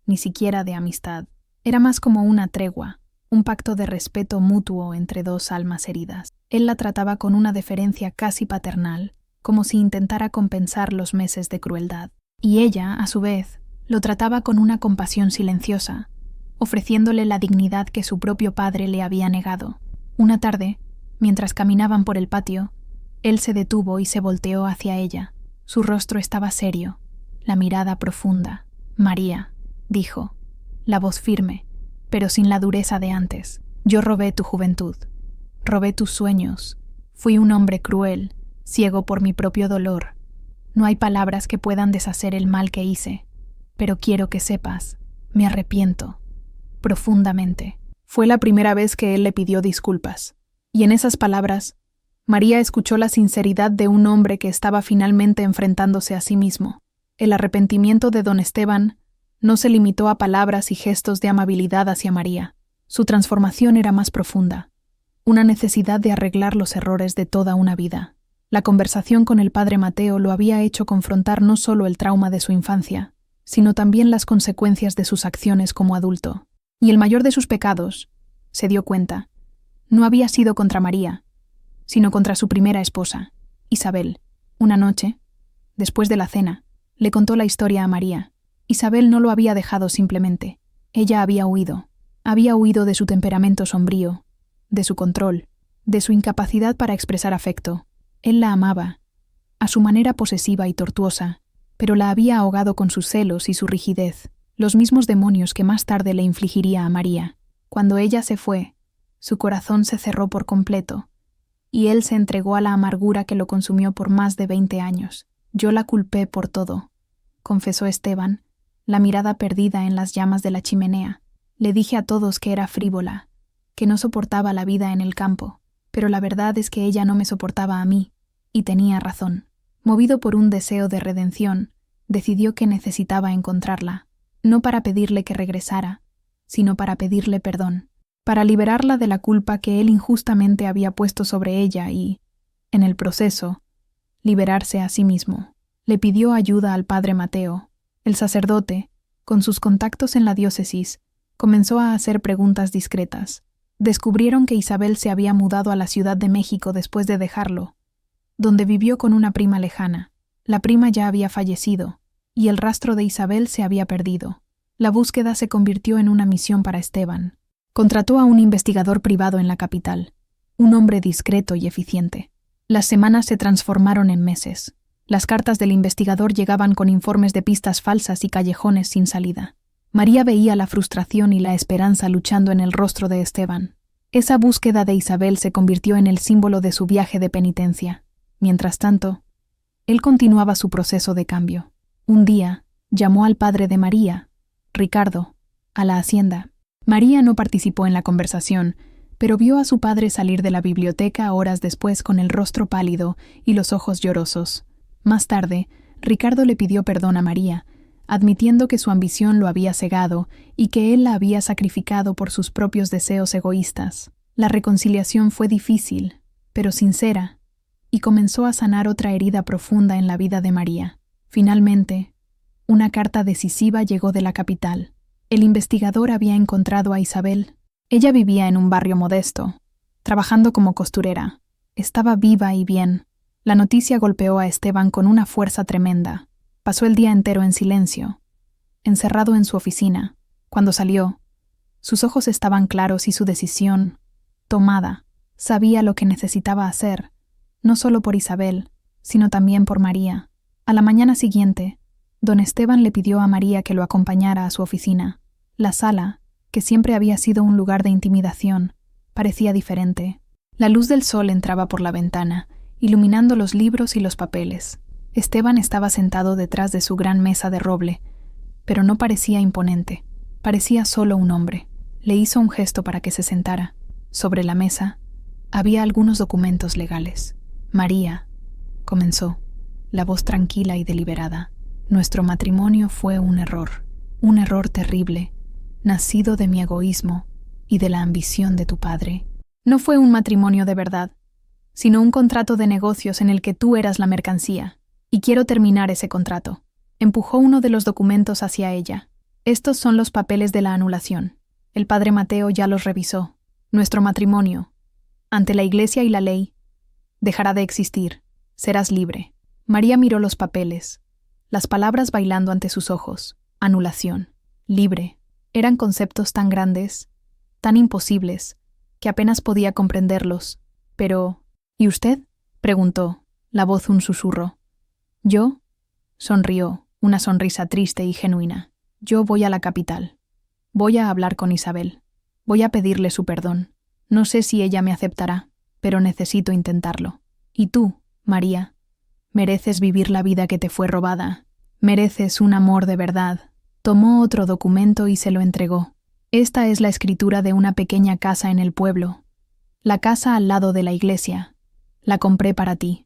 ni siquiera de amistad. Era más como una tregua, un pacto de respeto mutuo entre dos almas heridas. Él la trataba con una deferencia casi paternal, como si intentara compensar los meses de crueldad. Y ella, a su vez, lo trataba con una compasión silenciosa, ofreciéndole la dignidad que su propio padre le había negado. Una tarde, mientras caminaban por el patio, él se detuvo y se volteó hacia ella. Su rostro estaba serio, la mirada profunda. «María», dijo, la voz firme, pero sin la dureza de antes. «Yo robé tu juventud, robé tus sueños. Fui un hombre cruel, ciego por mi propio dolor. No hay palabras que puedan deshacer el mal que hice, pero quiero que sepas, me arrepiento, profundamente». Fue la primera vez que él le pidió disculpas. Y en esas palabras, María escuchó la sinceridad de un hombre que estaba finalmente enfrentándose a sí mismo. El arrepentimiento de don Esteban no se limitó a palabras y gestos de amabilidad hacia María. Su transformación era más profunda, una necesidad de arreglar los errores de toda una vida. La conversación con el padre Mateo lo había hecho confrontar no solo el trauma de su infancia, sino también las consecuencias de sus acciones como adulto. Y el mayor de sus pecados, se dio cuenta, no había sido contra María, sino contra su primera esposa, Isabel. Una noche, después de la cena, le contó la historia a María. Isabel no lo había dejado simplemente. Ella había huido. Había huido de su temperamento sombrío, de su control, de su incapacidad para expresar afecto. Él la amaba, a su manera posesiva y tortuosa, pero la había ahogado con sus celos y su rigidez, los mismos demonios que más tarde le infligiría a María. Cuando ella se fue, su corazón se cerró por completo, y él se entregó a la amargura que lo consumió por más de 20 años. Yo la culpé por todo, confesó Esteban, la mirada perdida en las llamas de la chimenea. Le dije a todos que era frívola, que no soportaba la vida en el campo, pero la verdad es que ella no me soportaba a mí, y tenía razón. Movido por un deseo de redención, decidió que necesitaba encontrarla, no para pedirle que regresara, sino para pedirle perdón, para liberarla de la culpa que él injustamente había puesto sobre ella y, en el proceso, liberarse a sí mismo. Le pidió ayuda al padre Mateo. El sacerdote, con sus contactos en la diócesis, comenzó a hacer preguntas discretas. Descubrieron que Isabel se había mudado a la Ciudad de México después de dejarlo, donde vivió con una prima lejana. La prima ya había fallecido, y el rastro de Isabel se había perdido. La búsqueda se convirtió en una misión para Esteban. Contrató a un investigador privado en la capital, un hombre discreto y eficiente. Las semanas se transformaron en meses. Las cartas del investigador llegaban con informes de pistas falsas y callejones sin salida. María veía la frustración y la esperanza luchando en el rostro de Esteban. Esa búsqueda de Isabel se convirtió en el símbolo de su viaje de penitencia. Mientras tanto, él continuaba su proceso de cambio. Un día, llamó al padre de María, Ricardo, a la hacienda. María no participó en la conversación, pero vio a su padre salir de la biblioteca horas después con el rostro pálido y los ojos llorosos. Más tarde, Ricardo le pidió perdón a María, admitiendo que su ambición lo había cegado y que él la había sacrificado por sus propios deseos egoístas. La reconciliación fue difícil, pero sincera, y comenzó a sanar otra herida profunda en la vida de María. Finalmente, una carta decisiva llegó de la capital. El investigador había encontrado a Isabel. Ella vivía en un barrio modesto, trabajando como costurera. Estaba viva y bien. La noticia golpeó a Esteban con una fuerza tremenda. Pasó el día entero en silencio, encerrado en su oficina. Cuando salió, sus ojos estaban claros y su decisión, tomada. Sabía lo que necesitaba hacer, no solo por Isabel, sino también por María. A la mañana siguiente, don Esteban le pidió a María que lo acompañara a su oficina. La sala, que siempre había sido un lugar de intimidación, parecía diferente. La luz del sol entraba por la ventana, iluminando los libros y los papeles. Esteban estaba sentado detrás de su gran mesa de roble, pero no parecía imponente. Parecía solo un hombre. Le hizo un gesto para que se sentara. Sobre la mesa había algunos documentos legales. María, comenzó, la voz tranquila y deliberada. Nuestro matrimonio fue un error terrible, nacido de mi egoísmo y de la ambición de tu padre. No fue un matrimonio de verdad, sino un contrato de negocios en el que tú eras la mercancía. Y quiero terminar ese contrato. Empujó uno de los documentos hacia ella. Estos son los papeles de la anulación. El padre Mateo ya los revisó. Nuestro matrimonio, ante la Iglesia y la ley, dejará de existir. Serás libre. María miró los papeles, las palabras bailando ante sus ojos. Anulación. Libre. Eran conceptos tan grandes, tan imposibles, que apenas podía comprenderlos. Pero, ¿y usted?, preguntó, la voz un susurro. ¿Yo? Sonrió, una sonrisa triste y genuina. Yo voy a la capital. Voy a hablar con Isabel. Voy a pedirle su perdón. No sé si ella me aceptará, pero necesito intentarlo. Y tú, María, mereces vivir la vida que te fue robada. Mereces un amor de verdad. Tomó otro documento y se lo entregó. Esta es la escritura de una pequeña casa en el pueblo. La casa al lado de la iglesia. La compré para ti.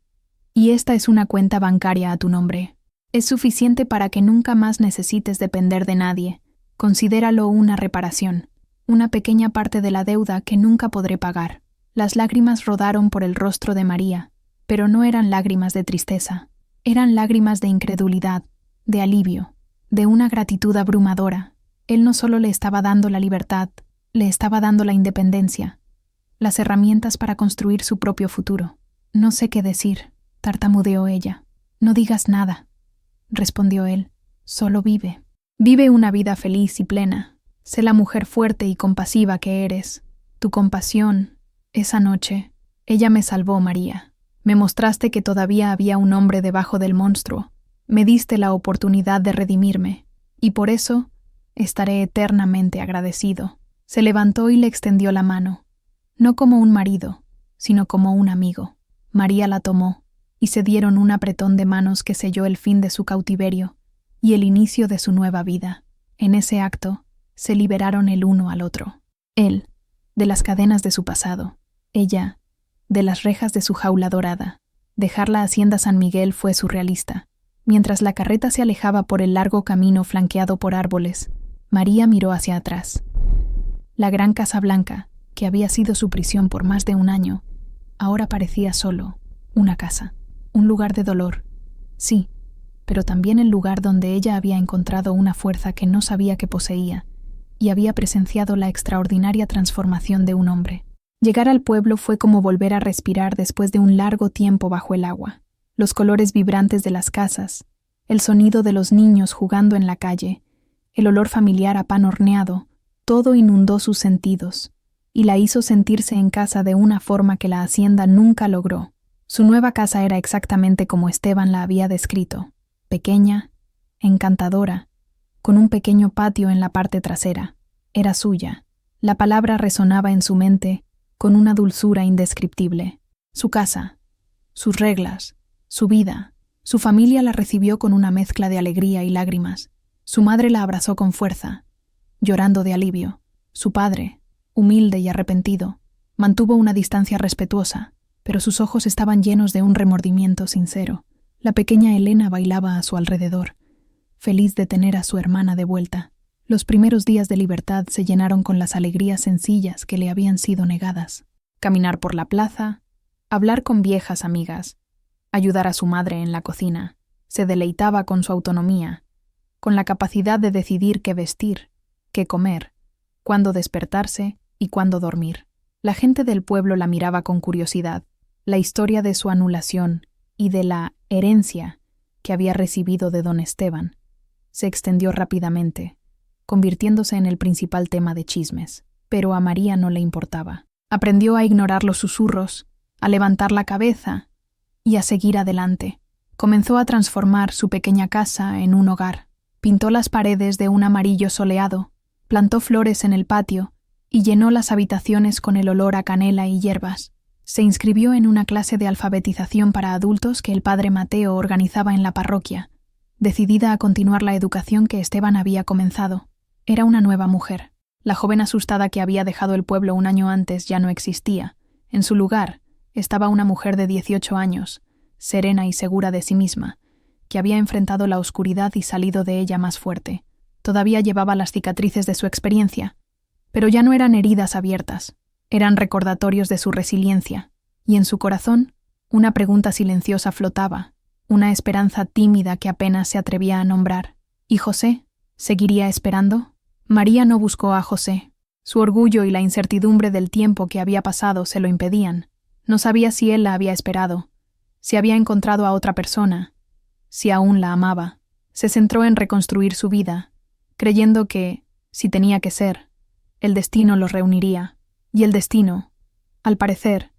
Y esta es una cuenta bancaria a tu nombre. Es suficiente para que nunca más necesites depender de nadie. Considéralo una reparación, una pequeña parte de la deuda que nunca podré pagar. Las lágrimas rodaron por el rostro de María, pero no eran lágrimas de tristeza. Eran lágrimas de incredulidad, de alivio, de una gratitud abrumadora. Él no solo le estaba dando la libertad, le estaba dando la independencia. las herramientas para construir su propio futuro. No sé qué decir, tartamudeó ella. No digas nada, respondió él. Solo vive. Vive una vida feliz y plena. Sé la mujer fuerte y compasiva que eres. Tu compasión. Esa noche, ella me salvó, María. Me mostraste que todavía había un hombre debajo del monstruo. Me diste la oportunidad de redimirme, y por eso estaré eternamente agradecido. Se levantó y le extendió la mano, no como un marido, sino como un amigo. María la tomó, y se dieron un apretón de manos que selló el fin de su cautiverio y el inicio de su nueva vida. En ese acto, se liberaron el uno al otro. Él, de las cadenas de su pasado; ella, de las rejas de su jaula dorada. Dejar la hacienda San Miguel fue surrealista. Mientras la carreta se alejaba por el largo camino flanqueado por árboles, María miró hacia atrás. La gran Casa Blanca, que había sido su prisión por más de un año, ahora parecía solo una casa, un lugar de dolor. Sí, pero también el lugar donde ella había encontrado una fuerza que no sabía que poseía y había presenciado la extraordinaria transformación de un hombre. Llegar al pueblo fue como volver a respirar después de un largo tiempo bajo el agua. Los colores vibrantes de las casas, el sonido de los niños jugando en la calle, el olor familiar a pan horneado, todo inundó sus sentidos y la hizo sentirse en casa de una forma que la hacienda nunca logró. Su nueva casa era exactamente como Esteban la había descrito: pequeña, encantadora, con un pequeño patio en la parte trasera. Era suya. La palabra resonaba en su mente con una dulzura indescriptible. Su casa, sus reglas, su vida. Su familia la recibió con una mezcla de alegría y lágrimas. Su madre la abrazó con fuerza, llorando de alivio. Su padre, humilde y arrepentido, mantuvo una distancia respetuosa, pero sus ojos estaban llenos de un remordimiento sincero. La pequeña Elena bailaba a su alrededor, feliz de tener a su hermana de vuelta. Los primeros días de libertad se llenaron con las alegrías sencillas que le habían sido negadas. Caminar por la plaza, hablar con viejas amigas, ayudar a su madre en la cocina. Se deleitaba con su autonomía, con la capacidad de decidir qué vestir, qué comer, cuándo despertarse y cuándo dormir. La gente del pueblo la miraba con curiosidad. La historia de su anulación y de la herencia que había recibido de don Esteban se extendió rápidamente, convirtiéndose en el principal tema de chismes. Pero a María no le importaba. Aprendió a ignorar los susurros, a levantar la cabeza y a seguir adelante. Comenzó a transformar su pequeña casa en un hogar. Pintó las paredes de un amarillo soleado, plantó flores en el patio y llenó las habitaciones con el olor a canela y hierbas. Se inscribió en una clase de alfabetización para adultos que el padre Mateo organizaba en la parroquia, decidida a continuar la educación que Esteban había comenzado. Era una nueva mujer. La joven asustada que había dejado el pueblo un año antes ya no existía. En su lugar estaba una mujer de 18 años, serena y segura de sí misma, que había enfrentado la oscuridad y salido de ella más fuerte. Todavía llevaba las cicatrices de su experiencia, pero ya no eran heridas abiertas, eran recordatorios de su resiliencia, y en su corazón una pregunta silenciosa flotaba, una esperanza tímida que apenas se atrevía a nombrar. ¿Y José? ¿Seguiría esperando? María no buscó a José. Su orgullo y la incertidumbre del tiempo que había pasado se lo impedían. No sabía si él la había esperado, si había encontrado a otra persona, si aún la amaba. Se centró en reconstruir su vida, creyendo que, si tenía que ser, el destino los reuniría. Y el destino, al parecer,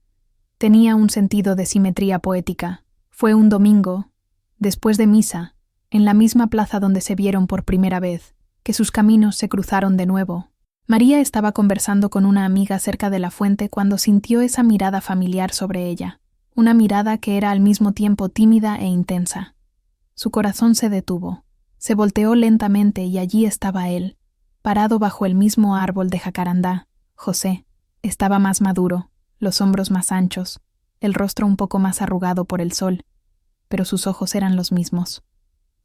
tenía un sentido de simetría poética. Fue un domingo, después de misa, en la misma plaza donde se vieron por primera vez, que sus caminos se cruzaron de nuevo. María estaba conversando con una amiga cerca de la fuente cuando sintió esa mirada familiar sobre ella, una mirada que era al mismo tiempo tímida e intensa. Su corazón se detuvo, se volteó lentamente y allí estaba él, parado bajo el mismo árbol de jacarandá. José estaba más maduro, los hombros más anchos, el rostro un poco más arrugado por el sol, pero sus ojos eran los mismos,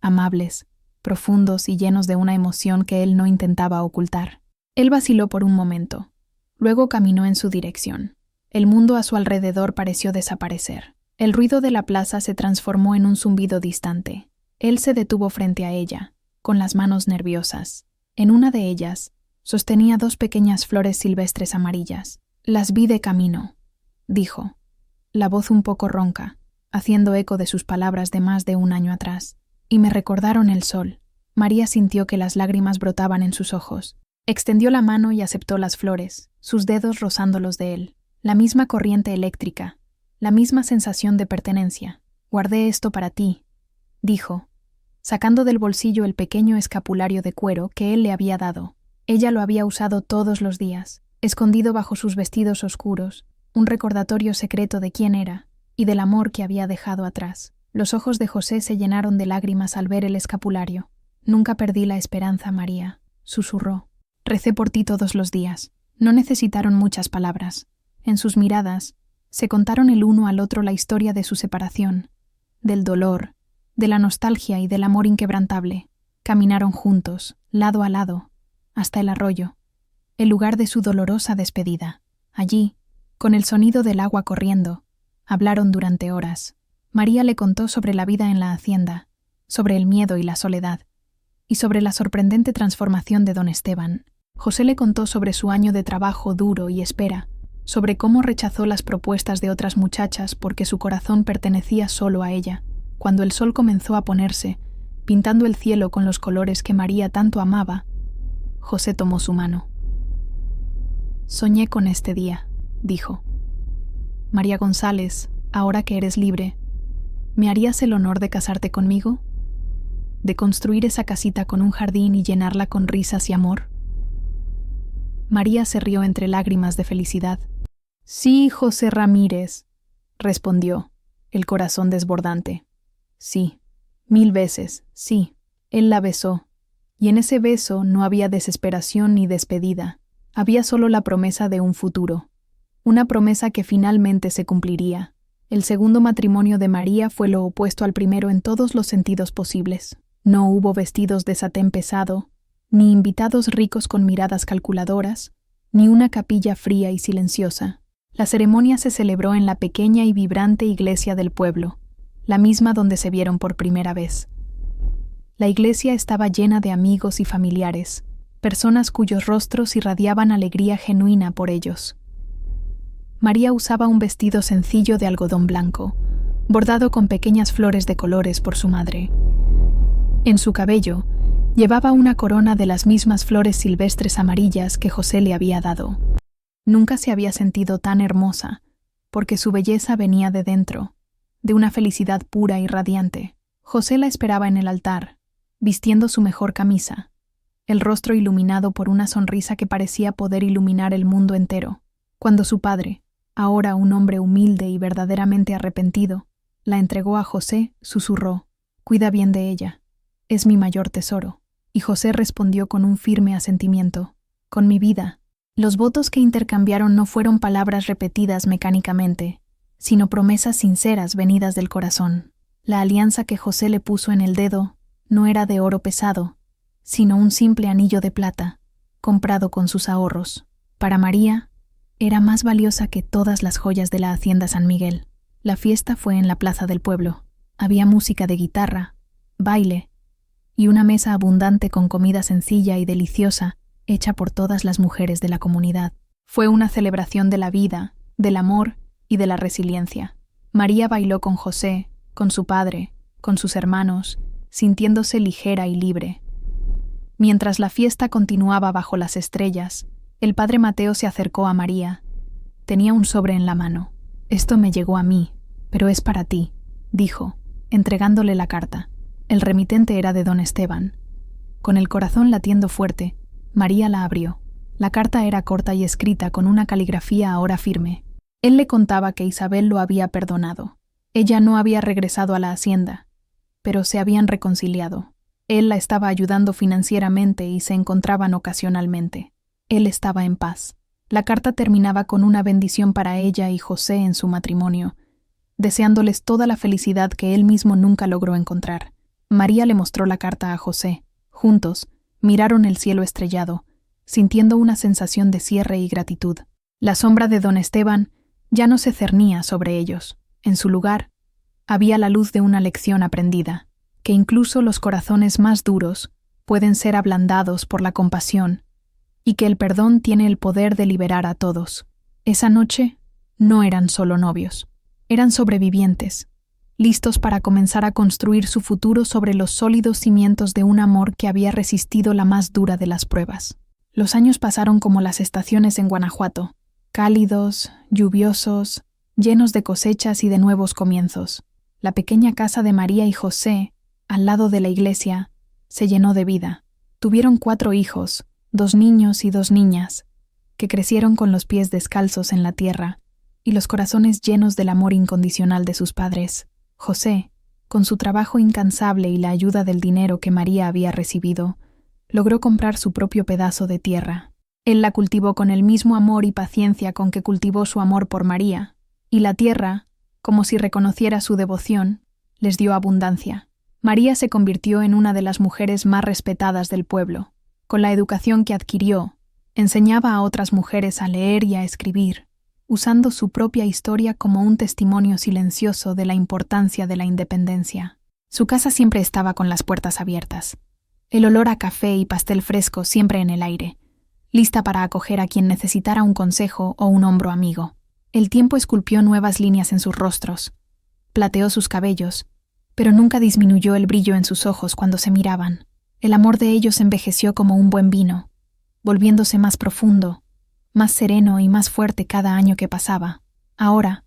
amables, profundos y llenos de una emoción que él no intentaba ocultar. Él vaciló por un momento, luego caminó en su dirección. El mundo a su alrededor pareció desaparecer. El ruido de la plaza se transformó en un zumbido distante. Él se detuvo frente a ella, con las manos nerviosas. En una de ellas, sostenía 2 pequeñas flores silvestres amarillas. Las vi de camino, dijo, la voz un poco ronca, haciendo eco de sus palabras de más de un año atrás, y me recordaron el sol. María sintió que las lágrimas brotaban en sus ojos. Extendió la mano y aceptó las flores, sus dedos rozando los de él. La misma corriente eléctrica, la misma sensación de pertenencia. Guardé esto para ti, dijo, sacando del bolsillo el pequeño escapulario de cuero que él le había dado. Ella lo había usado todos los días, escondido bajo sus vestidos oscuros, un recordatorio secreto de quién era y del amor que había dejado atrás. Los ojos de José se llenaron de lágrimas al ver el escapulario. Nunca perdí la esperanza, María, susurró. Recé por ti todos los días. No necesitaron muchas palabras. En sus miradas se contaron el uno al otro la historia de su separación, del dolor, de la nostalgia y del amor inquebrantable. Caminaron juntos, lado a lado, hasta el arroyo, el lugar de su dolorosa despedida. Allí, con el sonido del agua corriendo, hablaron durante horas. María le contó sobre la vida en la hacienda, sobre el miedo y la soledad, y sobre la sorprendente transformación de don Esteban. José le contó sobre su año de trabajo duro y espera, sobre cómo rechazó las propuestas de otras muchachas porque su corazón pertenecía solo a ella. Cuando el sol comenzó a ponerse, pintando el cielo con los colores que María tanto amaba, José tomó su mano. Soñé con este día, dijo. María González, ahora que eres libre, ¿me harías el honor de casarte conmigo? ¿De construir esa casita con un jardín y llenarla con risas y amor? María se rió entre lágrimas de felicidad. Sí, José Ramírez, respondió, el corazón desbordante. Sí, 1000 veces, sí. Él la besó, y en ese beso no había desesperación ni despedida, había solo la promesa de un futuro, una promesa que finalmente se cumpliría. El segundo matrimonio de María fue lo opuesto al primero en todos los sentidos posibles. No hubo vestidos de satén pesado, ni invitados ricos con miradas calculadoras, ni una capilla fría y silenciosa. La ceremonia se celebró en la pequeña y vibrante iglesia del pueblo, la misma donde se vieron por primera vez. La iglesia estaba llena de amigos y familiares, personas cuyos rostros irradiaban alegría genuina por ellos. María usaba un vestido sencillo de algodón blanco, bordado con pequeñas flores de colores por su madre. En su cabello llevaba una corona de las mismas flores silvestres amarillas que José le había dado. Nunca se había sentido tan hermosa, porque su belleza venía de dentro, de una felicidad pura y radiante. José la esperaba en el altar, vistiendo su mejor camisa, el rostro iluminado por una sonrisa que parecía poder iluminar el mundo entero. Cuando su padre, ahora un hombre humilde y verdaderamente arrepentido, la entregó a José, susurró: «Cuida bien de ella, es mi mayor tesoro». Y José respondió con un firme asentimiento: «Con mi vida». Los votos que intercambiaron no fueron palabras repetidas mecánicamente, sino promesas sinceras venidas del corazón. La alianza que José le puso en el dedo no era de oro pesado, sino un simple anillo de plata, comprado con sus ahorros. Para María, era más valiosa que todas las joyas de la hacienda San Miguel. La fiesta fue en la plaza del pueblo. Había música de guitarra, baile y una mesa abundante con comida sencilla y deliciosa hecha por todas las mujeres de la comunidad. Fue una celebración de la vida, del amor y de la resiliencia. María bailó con José, con su padre, con sus hermanos, sintiéndose ligera y libre. Mientras la fiesta continuaba bajo las estrellas, el padre Mateo se acercó a María. Tenía un sobre en la mano. «Esto me llegó a mí, pero es para ti», dijo, entregándole la carta. El remitente era de don Esteban. Con el corazón latiendo fuerte, María la abrió. La carta era corta y escrita con una caligrafía ahora firme. Él le contaba que Isabel lo había perdonado. Ella no había regresado a la hacienda, pero se habían reconciliado. Él la estaba ayudando financieramente y se encontraban ocasionalmente. Él estaba en paz. La carta terminaba con una bendición para ella y José en su matrimonio, deseándoles toda la felicidad que él mismo nunca logró encontrar. María le mostró la carta a José. Juntos, miraron el cielo estrellado, sintiendo una sensación de cierre y gratitud. La sombra de don Esteban ya no se cernía sobre ellos. En su lugar, había la luz de una lección aprendida, que incluso los corazones más duros pueden ser ablandados por la compasión y que el perdón tiene el poder de liberar a todos. Esa noche no eran solo novios, eran sobrevivientes, listos para comenzar a construir su futuro sobre los sólidos cimientos de un amor que había resistido la más dura de las pruebas. Los años pasaron como las estaciones en Guanajuato, cálidos, lluviosos, llenos de cosechas y de nuevos comienzos. La pequeña casa de María y José, al lado de la iglesia, se llenó de vida. Tuvieron 4 hijos, 2 niños y 2 niñas, que crecieron con los pies descalzos en la tierra y los corazones llenos del amor incondicional de sus padres. José, con su trabajo incansable y la ayuda del dinero que María había recibido, logró comprar su propio pedazo de tierra. Él la cultivó con el mismo amor y paciencia con que cultivó su amor por María, y la tierra, como si reconociera su devoción, les dio abundancia. María se convirtió en una de las mujeres más respetadas del pueblo. Con la educación que adquirió, enseñaba a otras mujeres a leer y a escribir, usando su propia historia como un testimonio silencioso de la importancia de la independencia. Su casa siempre estaba con las puertas abiertas, el olor a café y pastel fresco siempre en el aire, lista para acoger a quien necesitara un consejo o un hombro amigo. El tiempo esculpió nuevas líneas en sus rostros, plateó sus cabellos, pero nunca disminuyó el brillo en sus ojos cuando se miraban. El amor de ellos envejeció como un buen vino, volviéndose más profundo, más sereno y más fuerte cada año que pasaba. Ahora,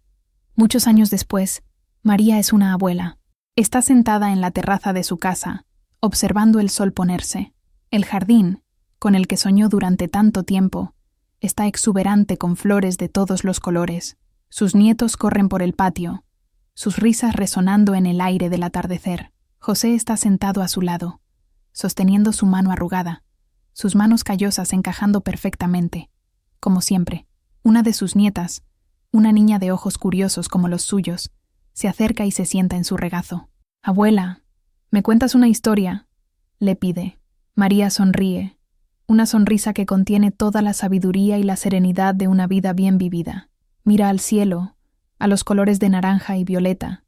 muchos años después, María es una abuela. Está sentada en la terraza de su casa, observando el sol ponerse. El jardín, con el que soñó durante tanto tiempo, está exuberante con flores de todos los colores. Sus nietos corren por el patio, sus risas resonando en el aire del atardecer. José está sentado a su lado, sosteniendo su mano arrugada, sus manos callosas encajando perfectamente. Como siempre, una de sus nietas, una niña de ojos curiosos como los suyos, se acerca y se sienta en su regazo. «Abuela, ¿me cuentas una historia?», le pide. María sonríe, una sonrisa que contiene toda la sabiduría y la serenidad de una vida bien vivida. Mira al cielo, a los colores de naranja y violeta,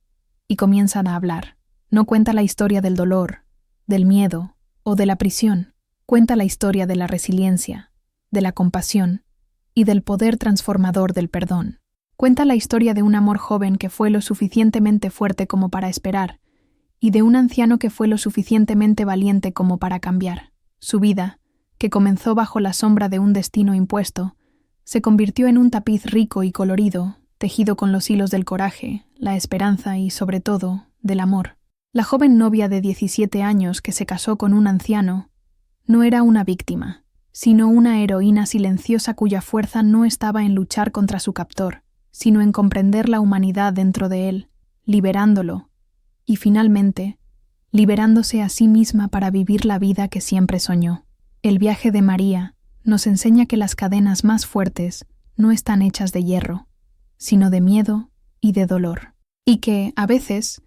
y comienzan a hablar. No cuenta la historia del dolor, del miedo o de la prisión. Cuenta la historia de la resiliencia, de la compasión y del poder transformador del perdón. Cuenta la historia de un amor joven que fue lo suficientemente fuerte como para esperar y de un anciano que fue lo suficientemente valiente como para cambiar. Su vida, que comenzó bajo la sombra de un destino impuesto, se convirtió en un tapiz rico y colorido, tejido con los hilos del coraje, la esperanza y, sobre todo, del amor. La joven novia de 17 años que se casó con un anciano no era una víctima, sino una heroína silenciosa cuya fuerza no estaba en luchar contra su captor, sino en comprender la humanidad dentro de él, liberándolo, y finalmente, liberándose a sí misma para vivir la vida que siempre soñó. El viaje de María nos enseña que las cadenas más fuertes no están hechas de hierro, sino de miedo y de dolor, y que, a veces,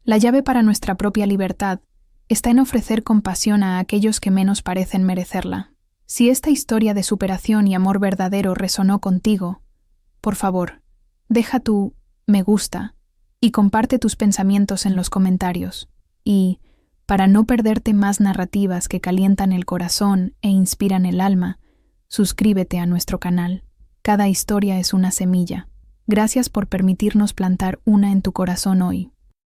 la llave para nuestra propia libertad está en ofrecer compasión a aquellos que menos parecen merecerla. Si esta historia de superación y amor verdadero resonó contigo, por favor, deja tu me gusta y comparte tus pensamientos en los comentarios. Y, para no perderte más narrativas que calientan el corazón e inspiran el alma, suscríbete a nuestro canal. Cada historia es una semilla. Gracias por permitirnos plantar una en tu corazón hoy.